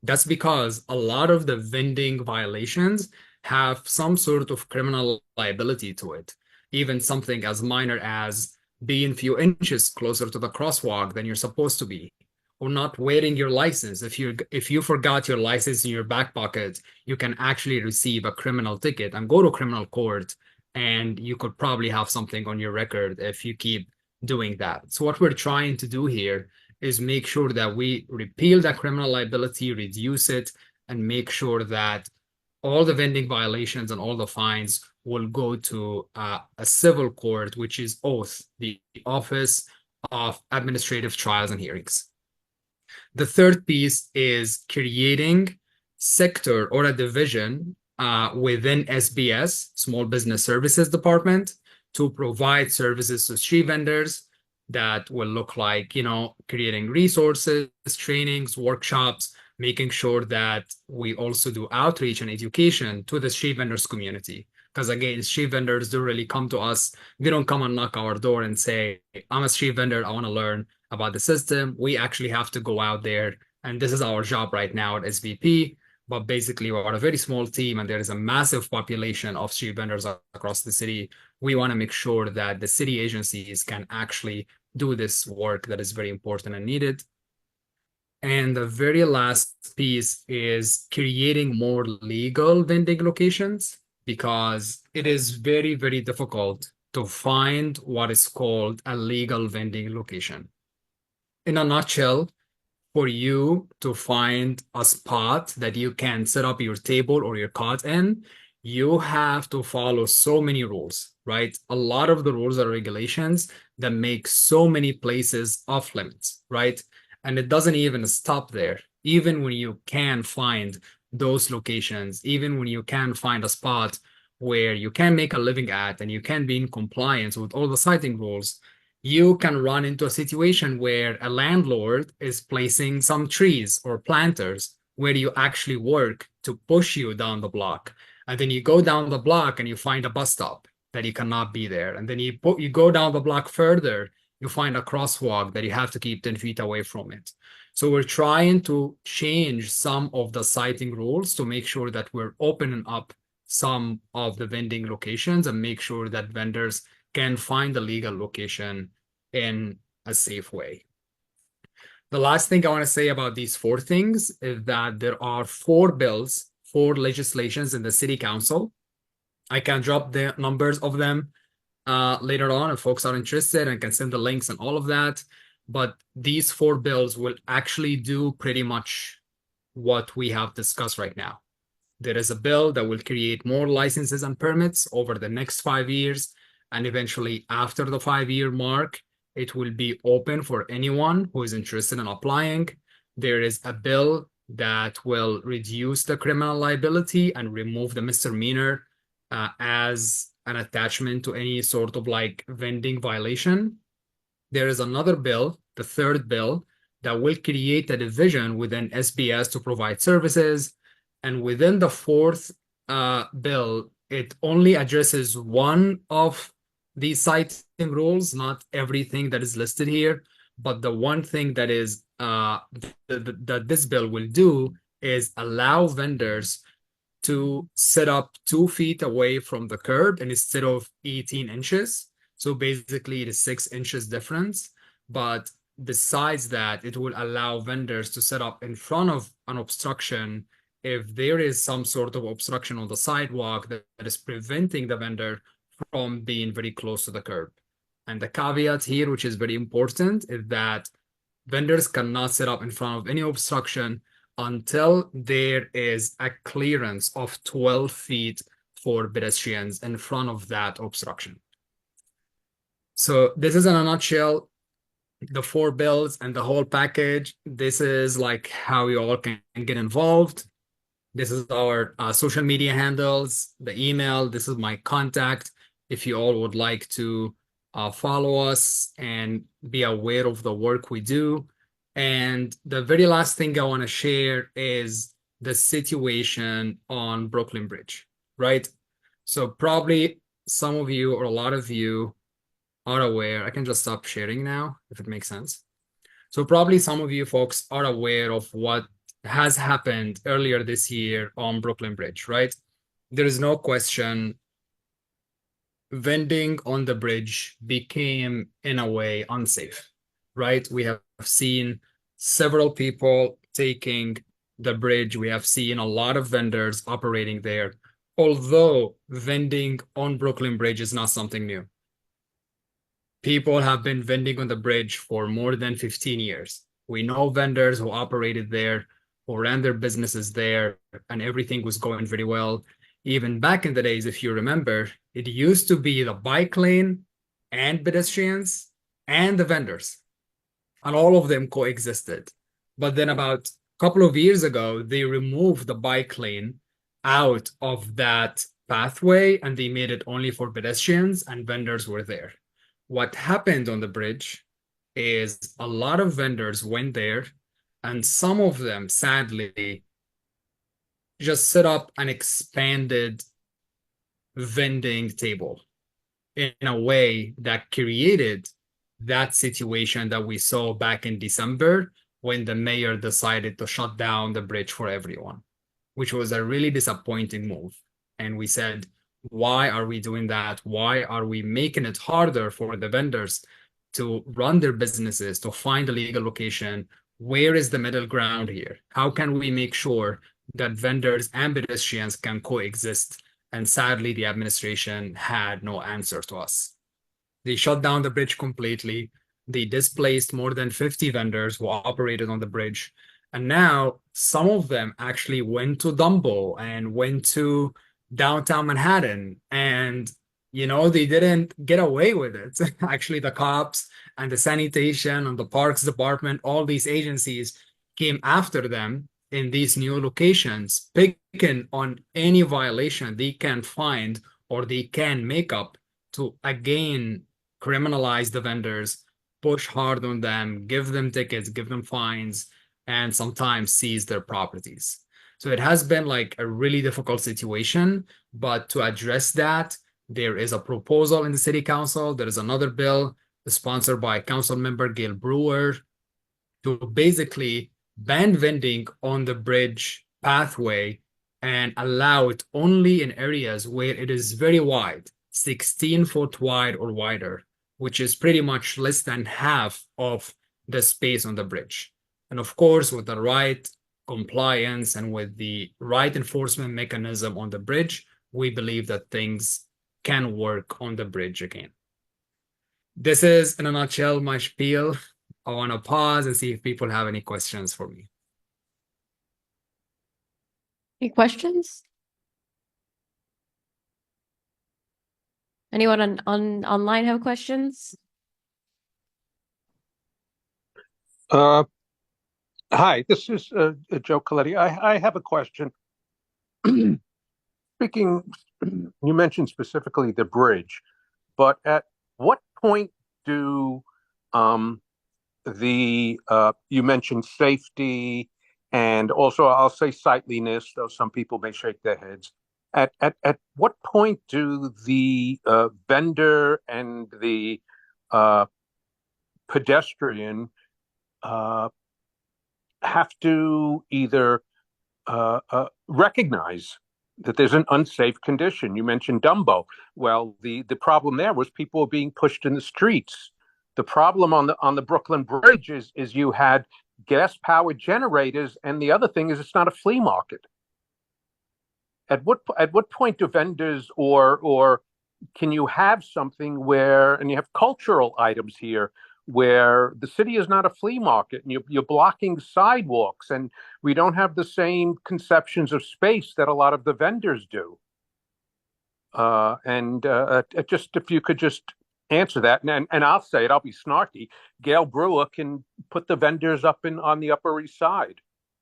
That's because a lot of the vending violations have some sort of criminal liability to it, even something as minor as being a few inches closer to the crosswalk than you're supposed to be, or not wearing your license. If you forgot your license in your back pocket, you can actually receive a criminal ticket and go to criminal court, and you could probably have something on your record if you keep doing that. So what we're trying to do here is make sure that we repeal that criminal liability, reduce it, and make sure that all the vending violations and all the fines will go to a civil court, which is OATH, the Office of Administrative Trials and Hearings. The third piece is creating sector or a division within SBS, Small Business Services Department, to provide services to street vendors that will look like, creating resources, trainings, workshops, making sure that we also do outreach and education to the street vendors community. Because again, street vendors do really come to us. They don't come and knock our door and say, I'm a street vendor, I want to learn about the system. We actually have to go out there, and this is our job right now at SVP. But basically, we're a very small team, and there is a massive population of street vendors across the city. We want to make sure that the city agencies can actually do this work that is very important and needed. And the very last piece is creating more legal vending locations, because it is very, very difficult to find what is called a legal vending location. In a nutshell, for you to find a spot that you can set up your table or your cart in, you have to follow so many rules, right? A lot of the rules are regulations that make so many places off limits, right? And it doesn't even stop there. Even when you can find those locations, even when you can find a spot where you can make a living at and you can be in compliance with all the siting rules, you can run into a situation where a landlord is placing some trees or planters where you actually work to push you down the block. And then you go down the block and you find a bus stop that you cannot be there. And then you go down the block further, you find a crosswalk that you have to keep 10 feet away from it. So we're trying to change some of the siting rules to make sure that we're opening up some of the vending locations and make sure that vendors can find a legal location in a safe way. The last thing I want to say about these 4 things is that there are 4 bills, 4 legislations in the city council. I can drop the numbers of them later on if folks are interested, and can send the links and all of that. But these 4 bills will actually do pretty much what we have discussed right now. There is a bill that will create more licenses and permits over the next 5 years. And eventually after the 5-year mark, it will be open for anyone who is interested in applying. There is a bill that will reduce the criminal liability and remove the misdemeanor as an attachment to any sort of like vending violation. There is another bill, the 3rd bill, that will create a division within SBS to provide services. And within the 4th bill, it only addresses one of these siting rules, not everything that is listed here. But the one thing that is that this bill will do is allow vendors to set up 2 feet away from the curb instead of 18 inches. So basically it is 6 inches difference. But besides that, it will allow vendors to set up in front of an obstruction if there is some sort of obstruction on the sidewalk that is preventing the vendor from being very close to the curb. And the caveat here, which is very important, is that vendors cannot set up in front of any obstruction until there is a clearance of 12 feet for pedestrians in front of that obstruction. So this is in a nutshell the 4 bills and the whole package. This is like how you all can get involved. This is our social media handles, the email. This is my contact if you all would like to follow us and be aware of the work we do. And the very last thing I want to share is the situation on Brooklyn Bridge, right? So probably some of you or a lot of you are aware. I can just stop sharing now if it makes sense. So probably some of you folks are aware of what has happened earlier this year on Brooklyn Bridge, right? There is no question vending on the bridge became, in a way, unsafe, right? We have seen several people taking the bridge. We have seen a lot of vendors operating there, although vending on Brooklyn Bridge is not something new. People have been vending on the bridge for more than 15 years. We know vendors who operated there who ran their businesses there, and everything was going very well. Even back in the days, if you remember, it used to be the bike lane and pedestrians and the vendors, and all of them coexisted. But then about a couple of years ago, they removed the bike lane out of that pathway and they made it only for pedestrians, and vendors were there. What happened on the bridge is a lot of vendors went there, and some of them sadly just set up an expanded vending table in a way that created that situation that we saw back in December when the mayor decided to shut down the bridge for everyone, which was a really disappointing move. And we said, why are we doing that? Why are we making it harder for the vendors to run their businesses, to find a legal location? Where is the middle ground here? How can we make sure that vendors and pedestrians can coexist? And sadly, the administration had no answer to us. They shut down the bridge completely. They displaced more than 50 vendors who operated on the bridge. And now some of them actually went to Dumbo and went to downtown Manhattan. And, you know, they didn't get away with it. Actually, the cops and the sanitation and the parks department, all these agencies came after them in these new locations, picking on any violation they can find or they can make up to again criminalize the vendors, push hard on them, give them tickets, give them fines, and sometimes seize their properties. So it has been like a really difficult situation, but to address that, there is a proposal in the city council. There is another bill sponsored by council member Gail Brewer to basically ban vending on the bridge pathway and allow it only in areas where it is very wide, 16-foot wide or wider, which is pretty much less than half of the space on the bridge. And of course, with the right compliance and with the right enforcement mechanism on the bridge, we believe that things can work on the bridge again. This is, in a nutshell, my spiel. I want to pause and see if people have any questions for me. Any questions? Anyone on online have questions? Hi, this is Joe Coletti. I have a question. Speaking, you mentioned specifically the bridge, but at what point do you mentioned safety and also I'll say sightliness, though some people may shake their heads. At what point do the vendor and the pedestrian have to either recognize that there's an unsafe condition? You mentioned Dumbo. Well, the problem there was people were being pushed in the streets. The problem on the Brooklyn Bridge is you had gas-powered generators, and the other thing is it's not a flea market. At what point do vendors or can you have something where, and you have cultural items here, where the city is not a flea market and you're blocking sidewalks and we don't have the same conceptions of space that a lot of the vendors do. Just if you could just answer that, and I'll say it, I'll be snarky. Gail Brewer can put the vendors up on the Upper East Side.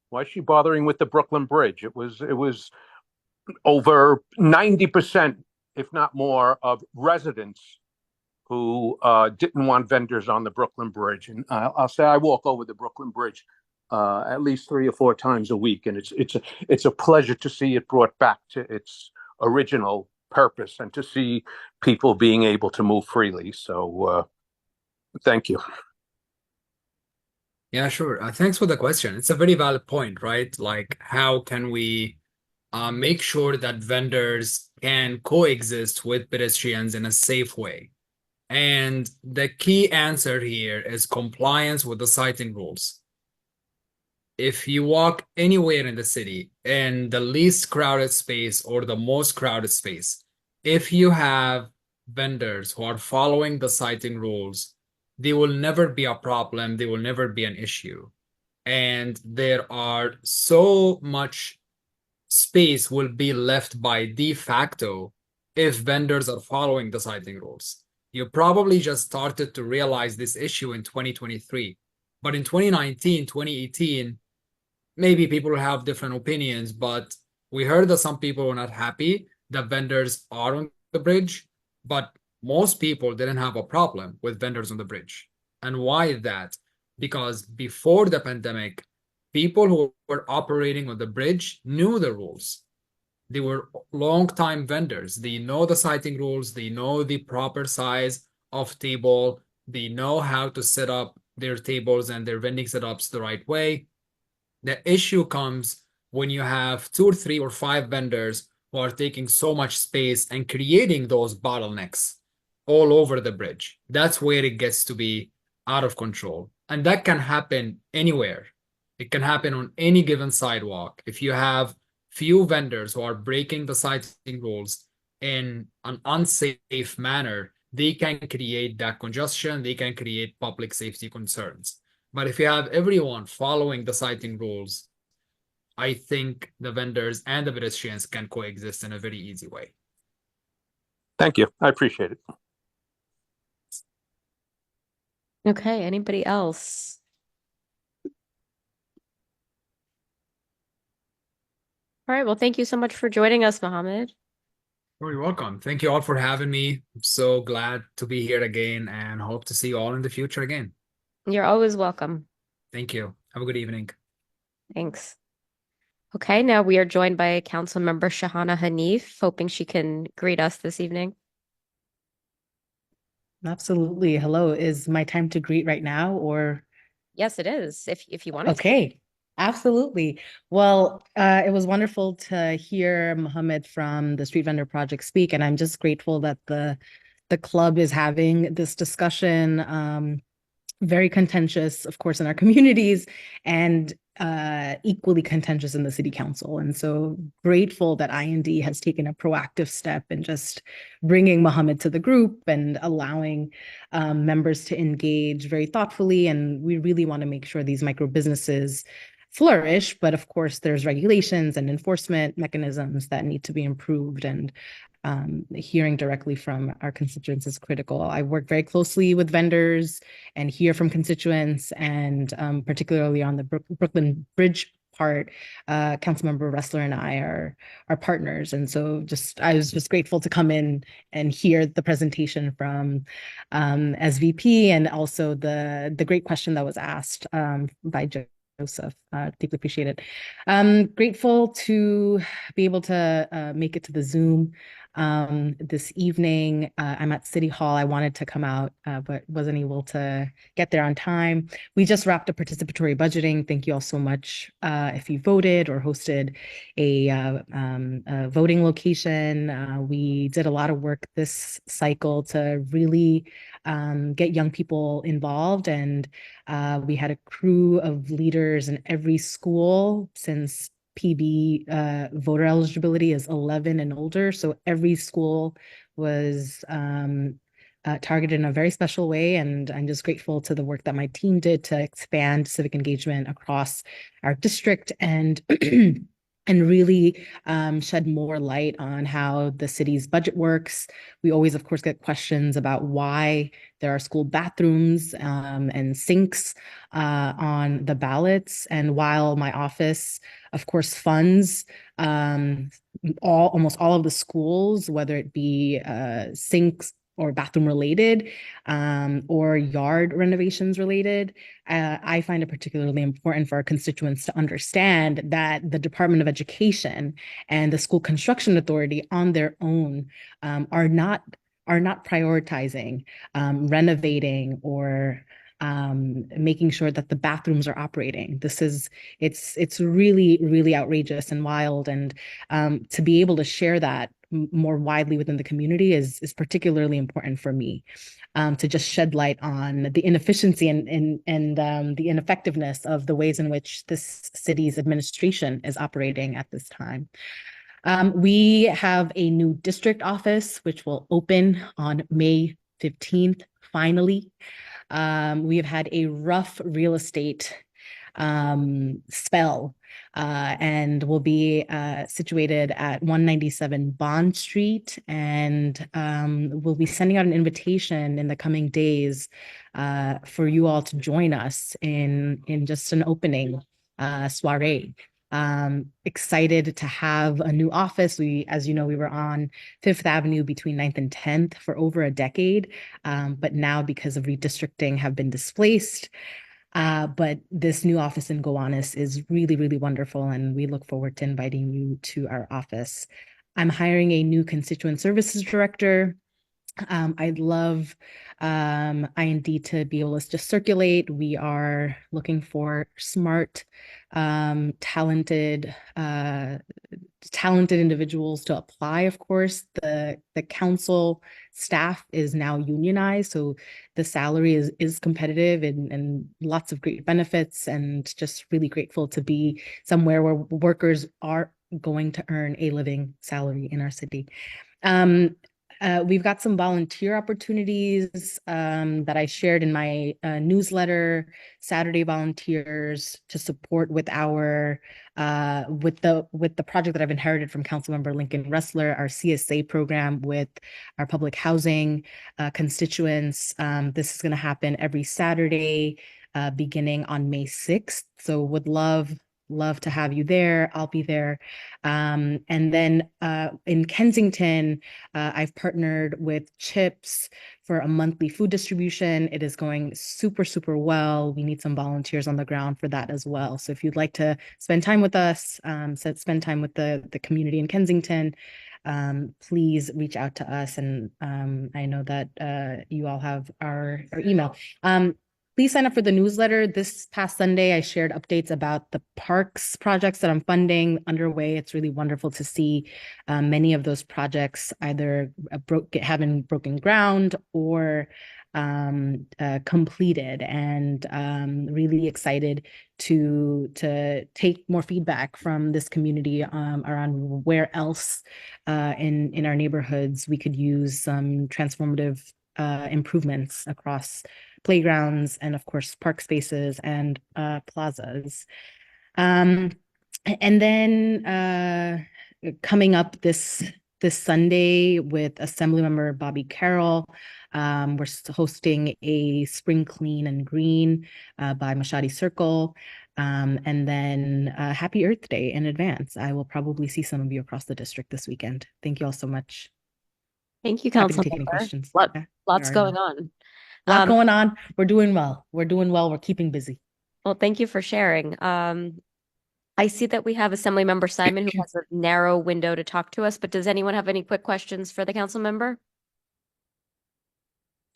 Why is she bothering with the Brooklyn Bridge? It was over 90%, if not more, of residents who didn't want vendors on the Brooklyn Bridge. And I'll say I walk over the Brooklyn Bridge at least 3 or 4 times a week, and it's a pleasure to see it brought back to its original purpose and to see people being able to move freely. So thank you. Yeah, sure. Thanks for the question. It's a very valid point, right? Like, how can we make sure that vendors can coexist with pedestrians in a safe way? And the key answer here is compliance with the sighting rules. If you walk anywhere in the city, in the least crowded space or the most crowded space, if you have vendors who are following the sighting rules, they will never be a problem. They will never be an issue. and there are so much space will be left by de facto if vendors are following the siting rules. You probably just started to realize this issue in 2023, but in 2019, 2018, maybe people have different opinions, but we heard that some people were not happy that vendors are on the bridge, but most people didn't have a problem with vendors on the bridge. And why is that? Because before the pandemic, people who were operating on the bridge knew the rules. They were long-time vendors. They know the siting rules. They know the proper size of table. They know how to set up their tables and their vending setups the right way. The issue comes when you have 2 or 3 or 5 vendors who are taking so much space and creating those bottlenecks all over the bridge. That's where it gets to be out of control. And that can happen anywhere. It can happen on any given sidewalk. If you have few vendors who are breaking the siting rules in an unsafe manner, they can create that congestion. They can create public safety concerns. But if you have everyone following the siting rules, I think the vendors and the pedestrians can coexist in a very easy way. Thank you. I appreciate it. Okay, anybody else? All right, well, thank you so much for joining us, Mohammed. You're welcome. Thank you all for having me. I'm so glad to be here again and hope to see you all in the future again. You're always welcome. Thank you. Have a good evening. Thanks. Okay, now we are joined by Councilmember Shahana Hanif, hoping she can greet us this evening. Absolutely. Hello. Is my time to greet right now or? Yes, it is, if you want to. Okay. Absolutely. Well, it was wonderful to hear Mohammed from the Street Vendor Project speak, and I'm just grateful that the club is having this discussion. Very contentious, of course, in our communities, and equally contentious in the city council. And so grateful that IND has taken a proactive step in just bringing Mohammed to the group and allowing members to engage very thoughtfully. And we really want to make sure these micro businesses flourish, but of course there's regulations and enforcement mechanisms that need to be improved, and hearing directly from our constituents is critical. I work very closely with vendors and hear from constituents, and particularly on the Brooklyn Bridge part, Councilmember Ressler and I are partners. And so I was just grateful to come in and hear the presentation from SVP, and also the great question that was asked by Joseph. Deeply appreciate it. Grateful to be able to make it to the Zoom this evening. I'm at City Hall. I wanted to come out, but wasn't able to get there on time. We just wrapped up participatory budgeting. Thank you all so much. If you voted or hosted a voting location, we did a lot of work this cycle to really get young people involved, and we had a crew of leaders in every school, since PB voter eligibility is 11 and older. So every school was targeted in a very special way. And I'm just grateful to the work that my team did to expand civic engagement across our district, and and really shed more light on how the city's budget works. We always, of course, get questions about why there are school bathrooms and sinks on the ballots. And while my office, of course, funds almost all of the schools, whether it be sinks or bathroom related, or yard renovations related, I find it particularly important for our constituents to understand that the Department of Education and the School Construction Authority on their own are not prioritizing renovating or making sure that the bathrooms are operating. It's really, really outrageous and wild. And to be able to share that more widely within the community is particularly important for me, to just shed light on the inefficiency and the ineffectiveness of the ways in which this city's administration is operating at this time. We have a new district office, which will open on May 15th, finally. We have had a rough real estate spell. And will be situated at 197 Bond Street. And we'll be sending out an invitation in the coming days for you all to join us in just an opening soiree. Excited to have a new office. We, as you know, we were on Fifth Avenue between 9th and 10th for over a decade, but now because of redistricting have been displaced. But this new office in Gowanus is really, really wonderful, and we look forward to inviting you to our office. I'm hiring a new constituent services director. I'd love IND to be able to just circulate. We are looking for smart, talented individuals to apply. Of course, the council staff is now unionized, so the salary is competitive and lots of great benefits, and just really grateful to be somewhere where workers are going to earn a living salary in our city. We've got some volunteer opportunities that I shared in my newsletter. Saturday volunteers to support with our with the project that I've inherited from Councilmember Lincoln Ressler, our CSA program with our public housing constituents. This is going to happen every Saturday beginning on May 6th. So would love to have you there. I'll be there. And then in Kensington, I've partnered with CHIPS for a monthly food distribution. It is going super, super well. We need some volunteers on the ground for that as well. So if you'd like to spend time with us, spend time with the community in Kensington, please reach out to us. And I know that you all have our email. Please sign up for the newsletter. This past Sunday, I shared updates about the parks projects that I'm funding underway. It's really wonderful to see many of those projects either having broken ground or completed, and really excited to take more feedback from this community around where else in our neighborhoods we could use some transformative improvements across playgrounds and, of course, park spaces and plazas. And then coming up this Sunday with Assemblymember Bobby Carroll, we're hosting a Spring Clean and Green by Mashadi Circle. And then Happy Earth Day in advance. I will probably see some of you across the district this weekend. Thank you all so much. Thank you, Happy to Councilmember. take any questions. Lots going on. Lot going on. We're doing well. We're keeping busy. Well, thank you for sharing. I see that we have Assemblymember Simon, who has a narrow window to talk to us, but does anyone have any quick questions for the council member?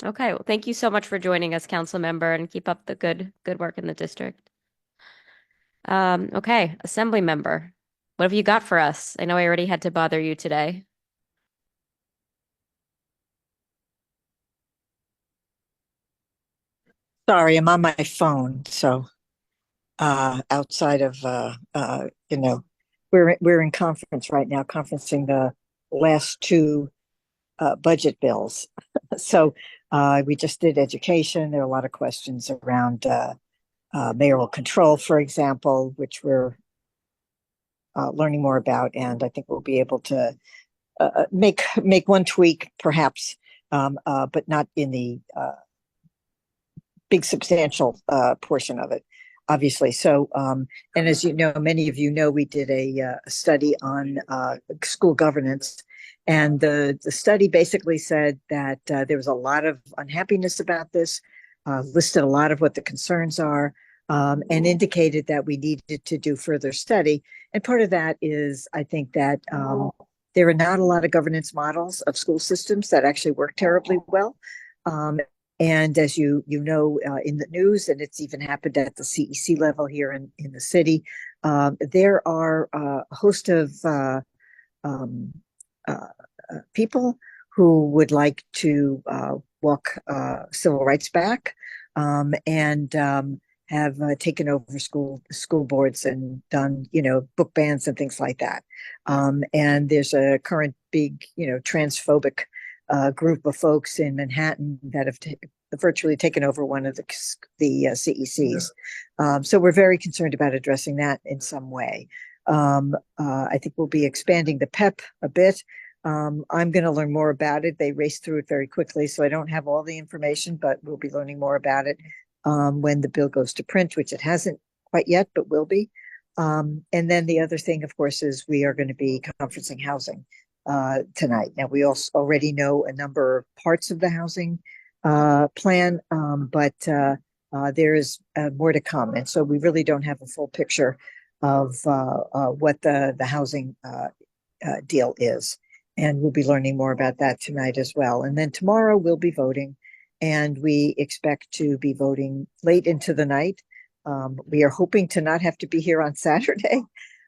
Okay, well, thank you so much for joining us, council member, and keep up the good work in the district. Okay, Assembly member, what have you got for us? I know I already had to bother you today. Sorry, I'm on my phone, so outside of we're in conference right now, conferencing the last two budget bills. So we just did education. There are a lot of questions around mayoral control, for example, which we're learning more about, and I think we'll be able to make one tweak, perhaps, but not in the big substantial portion of it, obviously. So, and as you know, many of you know, we did a study on school governance, and the study basically said that there was a lot of unhappiness about this, listed a lot of what the concerns are, and indicated that we needed to do further study. And part of that is, I think that there are not a lot of governance models of school systems that actually work terribly well. And as you know, in the news, and it's even happened at the CEC level here in the city, there are a host of people who would like to walk civil rights back, and have taken over school boards and done, book bans and things like that. And there's a current big, transphobic group of folks in Manhattan that have virtually taken over one of the CECs. So we're very concerned about addressing that in some way. I think we'll be expanding the PEP a bit. I'm going to learn more about it. They raced through it very quickly, so I don't have all the information, but we'll be learning more about it when the bill goes to print, which it hasn't quite yet, but will be. And then the other thing, of course, is we are going to be conferencing housing tonight. Now, we also already know a number of parts of the housing plan, but there is more to come. And so we really don't have a full picture of what the housing deal is. And we'll be learning more about that tonight as well. And then tomorrow we'll be voting, and we expect to be voting late into the night. We are hoping to not have to be here on Saturday.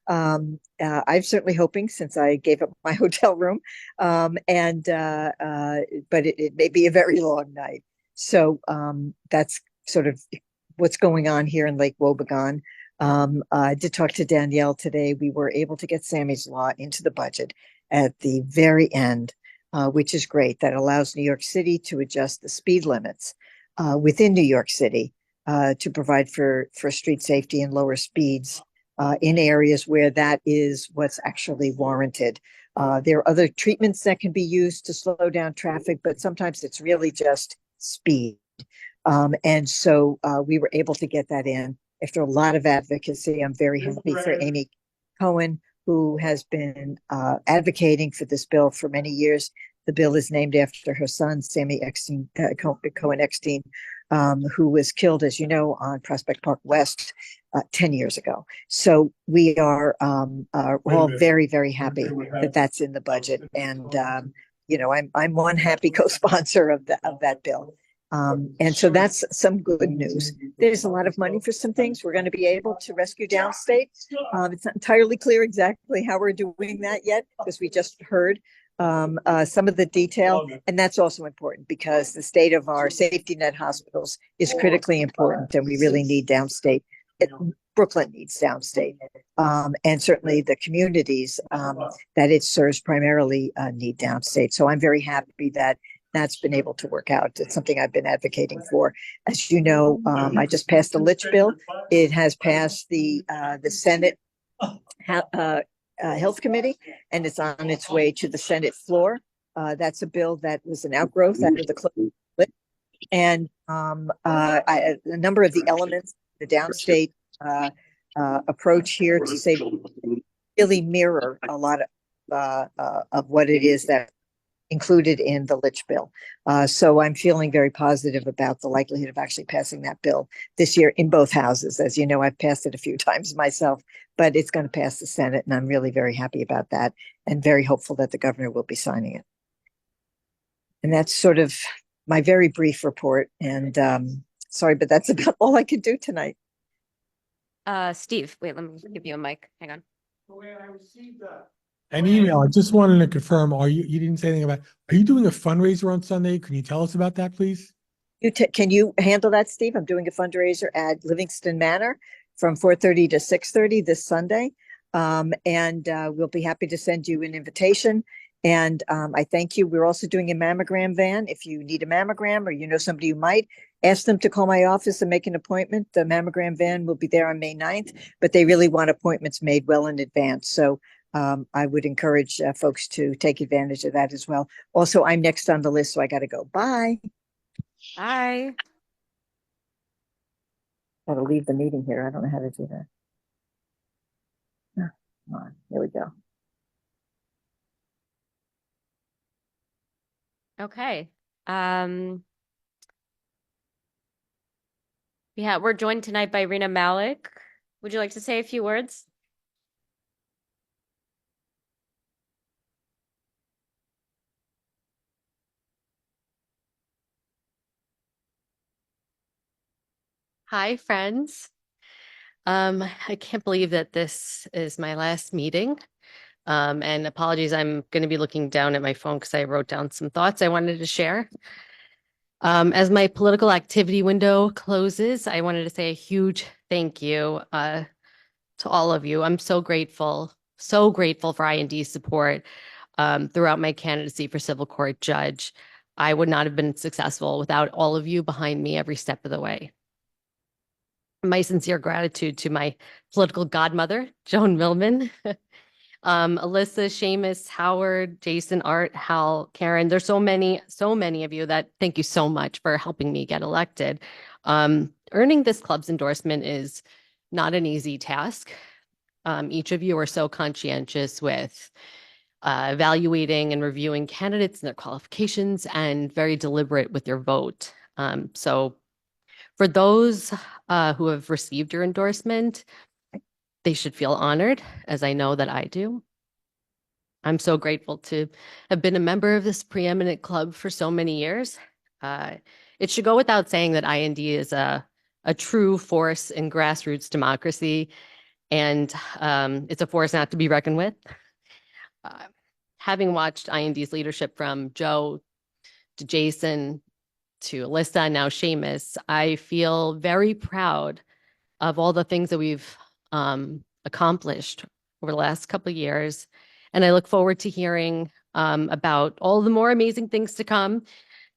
I'm certainly hoping, since I gave up my hotel room, but it may be a very long night. So that's sort of what's going on here in Lake Wobegon. I did talk to Danielle today. We were able to get Sammy's Law into the budget at the very end, which is great. That allows New York City to adjust the speed limits within New York City to provide for street safety and lower speeds in areas where that is what's actually warranted. There are other treatments that can be used to slow down traffic, but sometimes it's really just speed. And so we were able to get that in after a lot of advocacy. I'm very happy for Amy Cohen, who has been advocating for this bill for many years. The bill is named after her son, Sammy Cohen Eckstein, who was killed, as you know, on Prospect Park West 10 years ago. So we are all very, very happy that that's in the budget. And, I'm one happy co-sponsor of that bill. And so that's some good news. There's a lot of money for some things. We're going to be able to rescue downstate. It's not entirely clear exactly how we're doing that yet, because we just heard some of the detail. And that's also important because the state of our safety net hospitals is critically important, and we really need downstate. Brooklyn needs downstate. And certainly the communities that it serves primarily need downstate. So I'm very happy that that's been able to work out. It's something I've been advocating for. As you know, I just passed the Litch bill. It has passed the Senate Health Committee, and it's on its way to the Senate floor. That's a bill that was an outgrowth out of the closed Litch. And a number of the elements, the downstate approach here to say really mirror a lot of what it is that included in the Litch bill. So I'm feeling very positive about the likelihood of actually passing that bill this year in both houses. As you know, I've passed it a few times myself, but it's going to pass the Senate, and I'm really very happy about that and very hopeful that the governor will be signing it. And that's sort of my very brief report. And sorry, but that's about all I could do tonight. Steve, wait, let me give you a mic. Hang on. I received an email. I just wanted to confirm, you didn't say anything about, are you doing a fundraiser on Sunday? Can you tell us about that, please? Can you handle that, Steve? I'm doing a fundraiser at Livingston Manor from 4:30 to 6:30 this Sunday. And we'll be happy to send you an invitation. And I thank you. We're also doing a mammogram van. If you need a mammogram or you know somebody who might, ask them to call my office and make an appointment. The mammogram van will be there on May 9th, but they really want appointments made well in advance. So I would encourage folks to take advantage of that as well. Also, I'm next on the list, so I got to go. Bye. Bye. Got to leave the meeting here. I don't know how to do that. Come on, here we go. Okay. Yeah, we're joined tonight by Rena Malik. Would you like to say a few words? Hi, friends. I can't believe that this is my last meeting. And apologies, I'm going to be looking down at my phone because I wrote down some thoughts I wanted to share. As my political activity window closes, I wanted to say a huge thank you to all of you. I'm so grateful for IND's support throughout my candidacy for civil court judge. I would not have been successful without all of you behind me every step of the way. My sincere gratitude to my political godmother, Joan Millman, Alyssa, Seamus, Howard, Jason, Art, Hal, Karen. There's so many of you that thank you so much for helping me get elected. Earning this club's endorsement is not an easy task. Each of you are so conscientious with evaluating and reviewing candidates and their qualifications and very deliberate with your vote. So for those who have received your endorsement, they should feel honored, as I know that I do. I'm so grateful to have been a member of this preeminent club for so many years. It should go without saying that IND is a true force in grassroots democracy, and it's a force not to be reckoned with. Having watched IND's leadership from Joe to Jason to Alyssa, now Seamus, I feel very proud of all the things that we've accomplished over the last couple of years. And I look forward to hearing about all the more amazing things to come,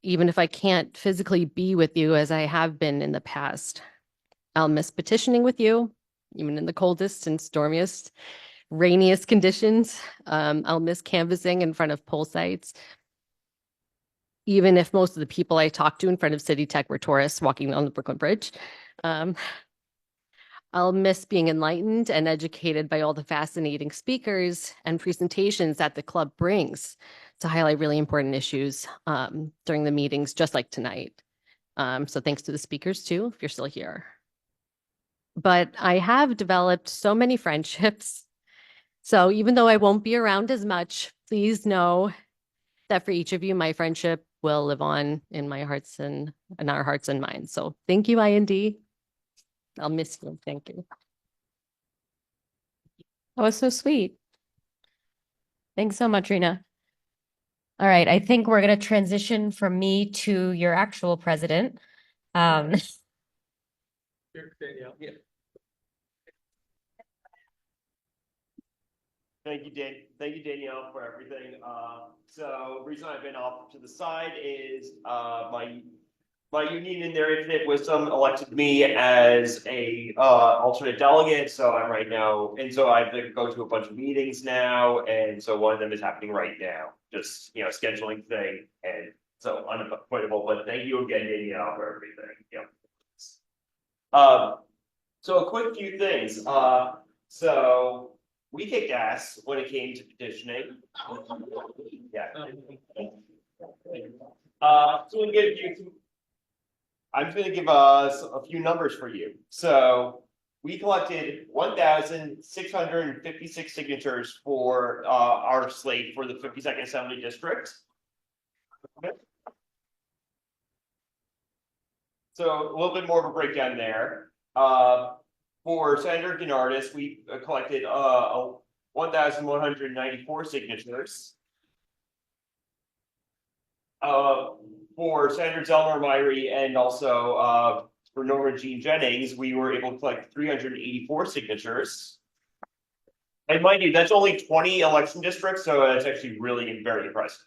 even if I can't physically be with you as I have been in the past. I'll miss petitioning with you, even in the coldest and stormiest, rainiest conditions. I'll miss canvassing in front of poll sites, even if most of the people I talked to in front of City Tech were tourists walking on the Brooklyn Bridge. I'll miss being enlightened and educated by all the fascinating speakers and presentations that the club brings to highlight really important issues during the meetings, just like tonight. So thanks to the speakers too, if you're still here. But I have developed so many friendships. So even though I won't be around as much, please know that for each of you, my friendship will live on in my hearts and in our hearts and minds. So thank you, IND. I'll miss you. Thank you. That was so sweet. Thanks so much, Rena. All right, I think we're going to transition from me to your actual president. Thank you, Danielle, for everything. So the reason I've been off to the side is my union in their infinite wisdom elected me as a alternate delegate. So I'm right now, and so I have to go to a bunch of meetings now, and so one of them is happening right now. Just scheduling thing, and so unavoidable. But thank you again, Danielle, for everything. Yeah. So a quick few things. So we kicked ass when it came to petitioning. Yeah. So I'm going to give us a few numbers for you. So we collected 1,656 signatures for our slate for the 52nd Assembly District. Okay. So a little bit more of a breakdown there. For Senator DeNardis, we collected 1,194 signatures. For Senator Zelmer Myrie and also for Norma Jean Jennings, we were able to collect 384 signatures. And mind you, that's only 20 election districts, so that's actually really very impressive.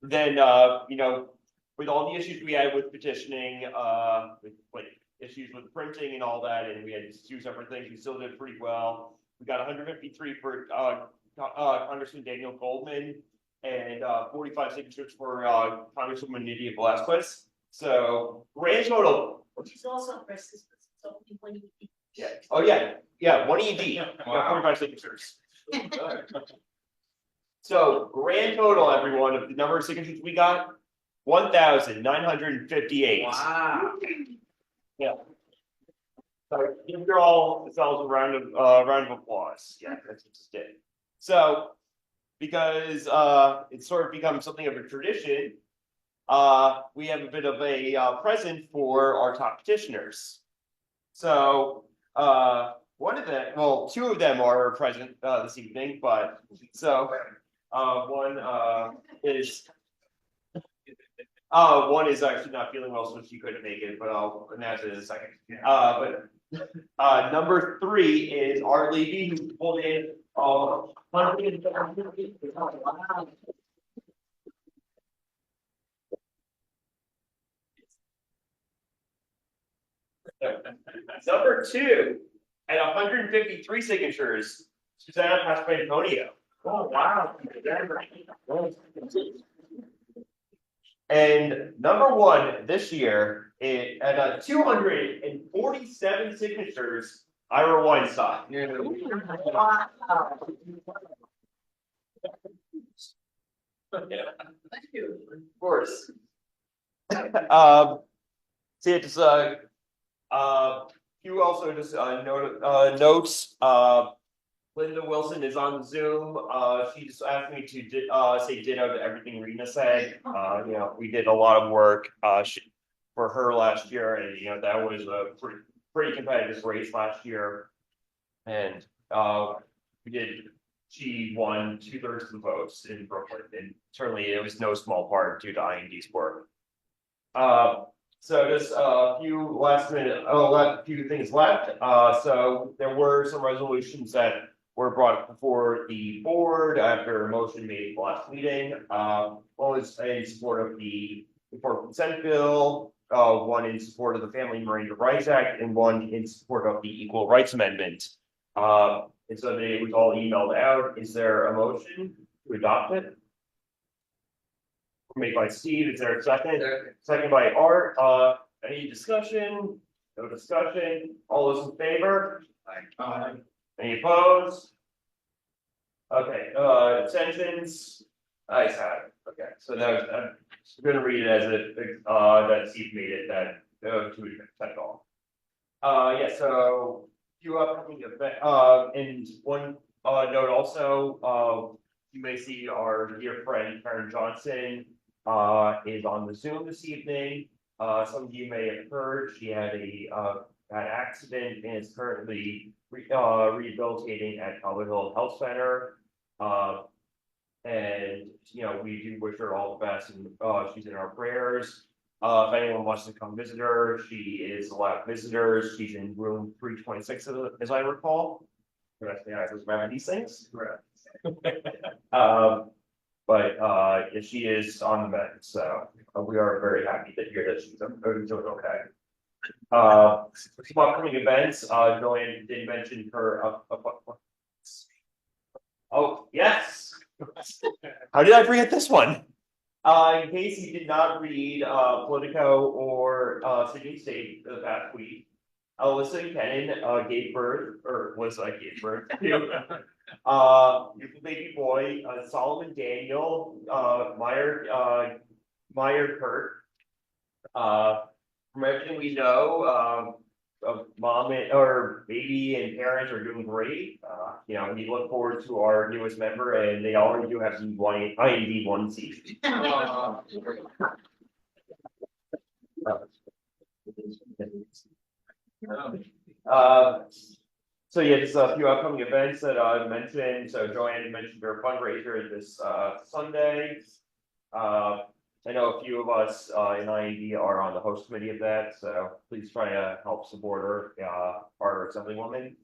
Then, with all the issues we had with petitioning, with issues with printing and all that, and we had two separate things, we still did pretty well. We got 153 for Congressman Daniel Goldman, and 45 signatures for Congresswoman Nydia Velázquez. So grand total. She's also racist, so one ED. Yeah. Oh yeah. Yeah. One ED. Wow. 45 signatures. So grand total, everyone, of the number of signatures we got, 1,958. Wow. Yeah. So give yourselves a round of applause. Yeah, that's what you did. So because it's sort of become something of a tradition, we have a bit of a present for our top petitioners. So two of them are present this evening, but so one is actually not feeling well, so she couldn't make it, but I'll announce it in a second. But number 3 is Art Levy, who pulled in Number 2, at 153 signatures, Susanna Pasquantonio. Oh, wow. And number 1 this year, at 247 signatures, Ira Weinstein. Thank you. Of course. See, it's few also just notes. Linda Wilson is on Zoom. She just asked me to say ditto to everything Rena said. You know, we did a lot of work for her last year, and you know that was a pretty competitive race last year. And she won 2/3 of the votes in Brooklyn, and certainly it was no small part due to IND's work. So just a few few things left. So there were some resolutions that were brought before the board after a motion made at the last meeting. One was in support of the consent bill, one in support of the Family and Miranda Rights Act, and one in support of the Equal Rights Amendment. And so it was all emailed out. Is there a motion to adopt it? Made by Steve. Is there a second? Second by Art. Any discussion? No discussion. All those in favor? Aye. Any opposed? Okay. Abstentions? Ayes have it. Okay. So that was, I'm going to read it as that Steve made it that to accept all. Yeah. So few upcoming event. And one note also. You may see our dear friend Karen Johnson is on the Zoom this evening. Some of you may have heard she had an accident and is currently rehabilitating at Calvert Hill Health Center. And you know, we do wish her all the best, and she's in our prayers. If anyone wants to come visit her, she is allowed visitors. She's in room 326, as I recall. I was remember these things. But she is on the mend, so we are very happy to hear that she's doing okay. Some upcoming events. Joanne did mention her. Oh yes. How did I forget this one? In case you did not read Politico or Sydney State the past week, Alyssa Kennan gave birth, or was I gave birth to beautiful baby boy, Solomon Daniel Meyer Kurt. From everything we know, mom or baby and parents are doing great. You know, we look forward to our newest member, and they already do have some IND 1C. So yeah, just a few upcoming events that I mentioned. So Joanne mentioned her fundraiser this Sunday. I know a few of us in IND are on the host committee of that, so please try to help support her, our Assemblywoman.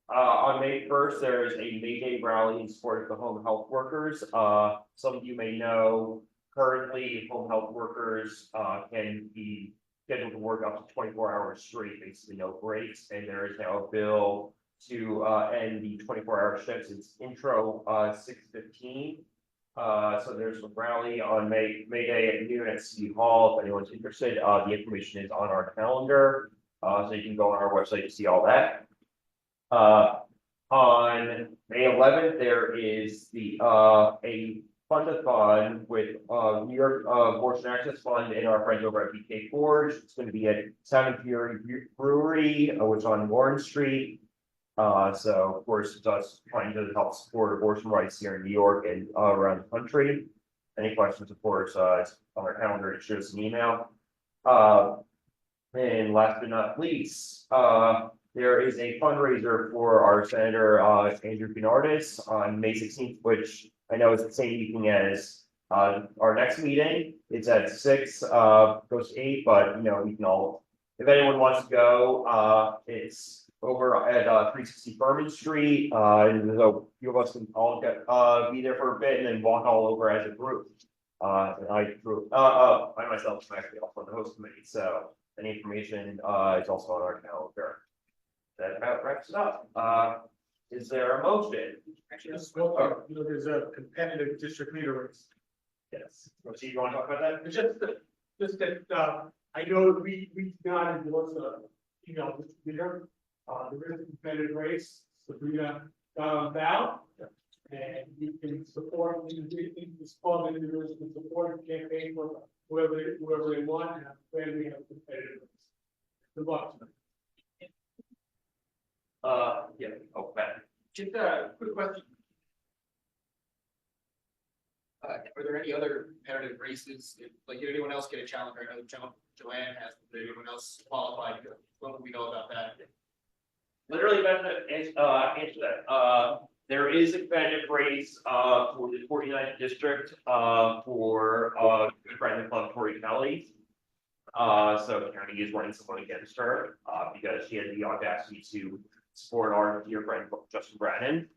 On May 1st, there is a May Day rally in support of the home health workers. Some of you may know, currently home health workers can be scheduled to work up to 24 hours straight, basically no breaks, and there is now a bill to end the 24-hour shifts. It's intro 6:15. So there's a rally on May Day at noon at City Hall. If anyone's interested, the information is on our calendar. So you can go on our website to see all that. On May 11th, there is a fund-a-thon with New York Abortion Access Fund and our friends over at BK Forge. It's going to be at Sound and Fury Brewery, which is on Warren Street. So of course, it's us trying to help support abortion rights here in New York and around the country. Any questions, of course, it's on our calendar. Shoot us an email. And last but not least, there is a fundraiser for our Senator Andrew Bernardis on May 16th, which I know is the same evening as our next meeting. It's at 6, goes to 8, but you know, we can all, if anyone wants to go, it's over at 360 Furman Street. And so a few of us can all be there for a bit and then walk all over as a group. And I myself am actually also on the host committee, so Any information, is also on our calendar. That about wraps it up. Is there a motion? Actually, just one thing, you know, there's a competitive district leader race. Yes. So you want to talk about that? It's just that, I know we did not endorse a, you know, district leader. There is a competitive race, Sabrina got on ballot. And you can support, you can support individuals, can support a campaign for whoever they want, and when we have competitive race. Good luck. Yeah, okay. Just a quick question. Are there any other competitive races? Like, did anyone else get a challenge? I know Joanne has, did anyone else qualified? What do we know about that? Literally, about to answer that. There is a competitive race, for the 49th district, for, good friend of club, Tori Kelly. So the county is running someone against her, because she had the audacity to support our dear friend Justin Brannon.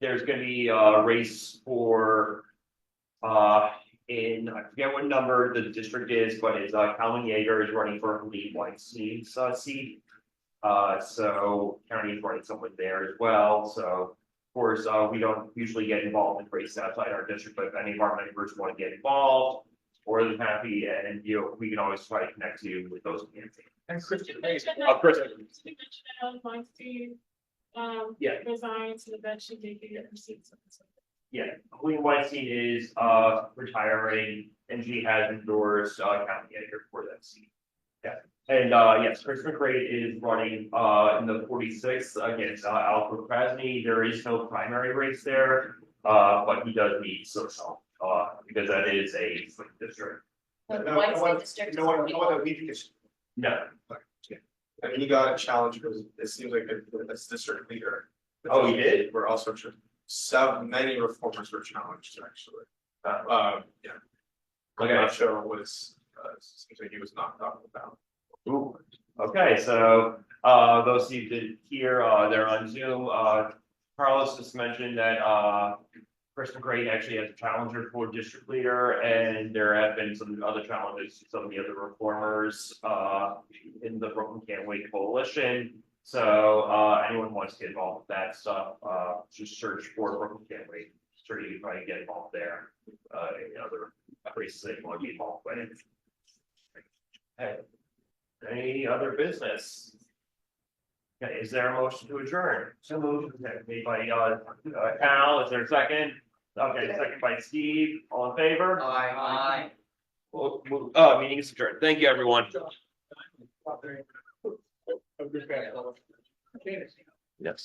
There's gonna be a race for, I forget what number the district is, but it's, Calvin Yeager is running for Lee Weinstein's, seat. So county is running someone there as well, so of course, we don't usually get involved in races outside our district, but if any of our members want to get involved, more than happy, and you know, we can always try to connect you with those campaigns. And Christian, Christian. You mentioned that Weinstein, Yeah. resigned to the bench, she did get her seat. Yeah, Queen Weinstein is retiring, and she has endorsed County Yeager for that seat. Yeah, and yes, Chris McCray is running in the 46th against Alfred Krasny. There is no primary race there, but he does need social because that is a swing district. The Weinstein district is No one already- that we just. No. I mean, he got a challenge because it seems like it's district leader. Oh, he did? Where also many reformers were challenged, actually. Yeah. I'm Okay. not sure what is, seems like he was knocked off the ballot. Ooh, okay, so, those of you that hear, they're on Zoom, Carlos just mentioned that, Chris McCray actually has a challenger for district leader, and there have been some other challenges, to some of the other reformers, in the Brooklyn Can't Wait coalition. So, anyone wants to get involved with that stuff, just search for Brooklyn Can't Wait, sure you can probably get involved there, any other races that you want to be involved with. Hey. Any other business? Okay, is there a motion to adjourn? So moved. Okay, made by Al, is there a second? Okay, second by Steve, all in favor? Aye. Meeting is adjourned. Thank you, everyone. Yes.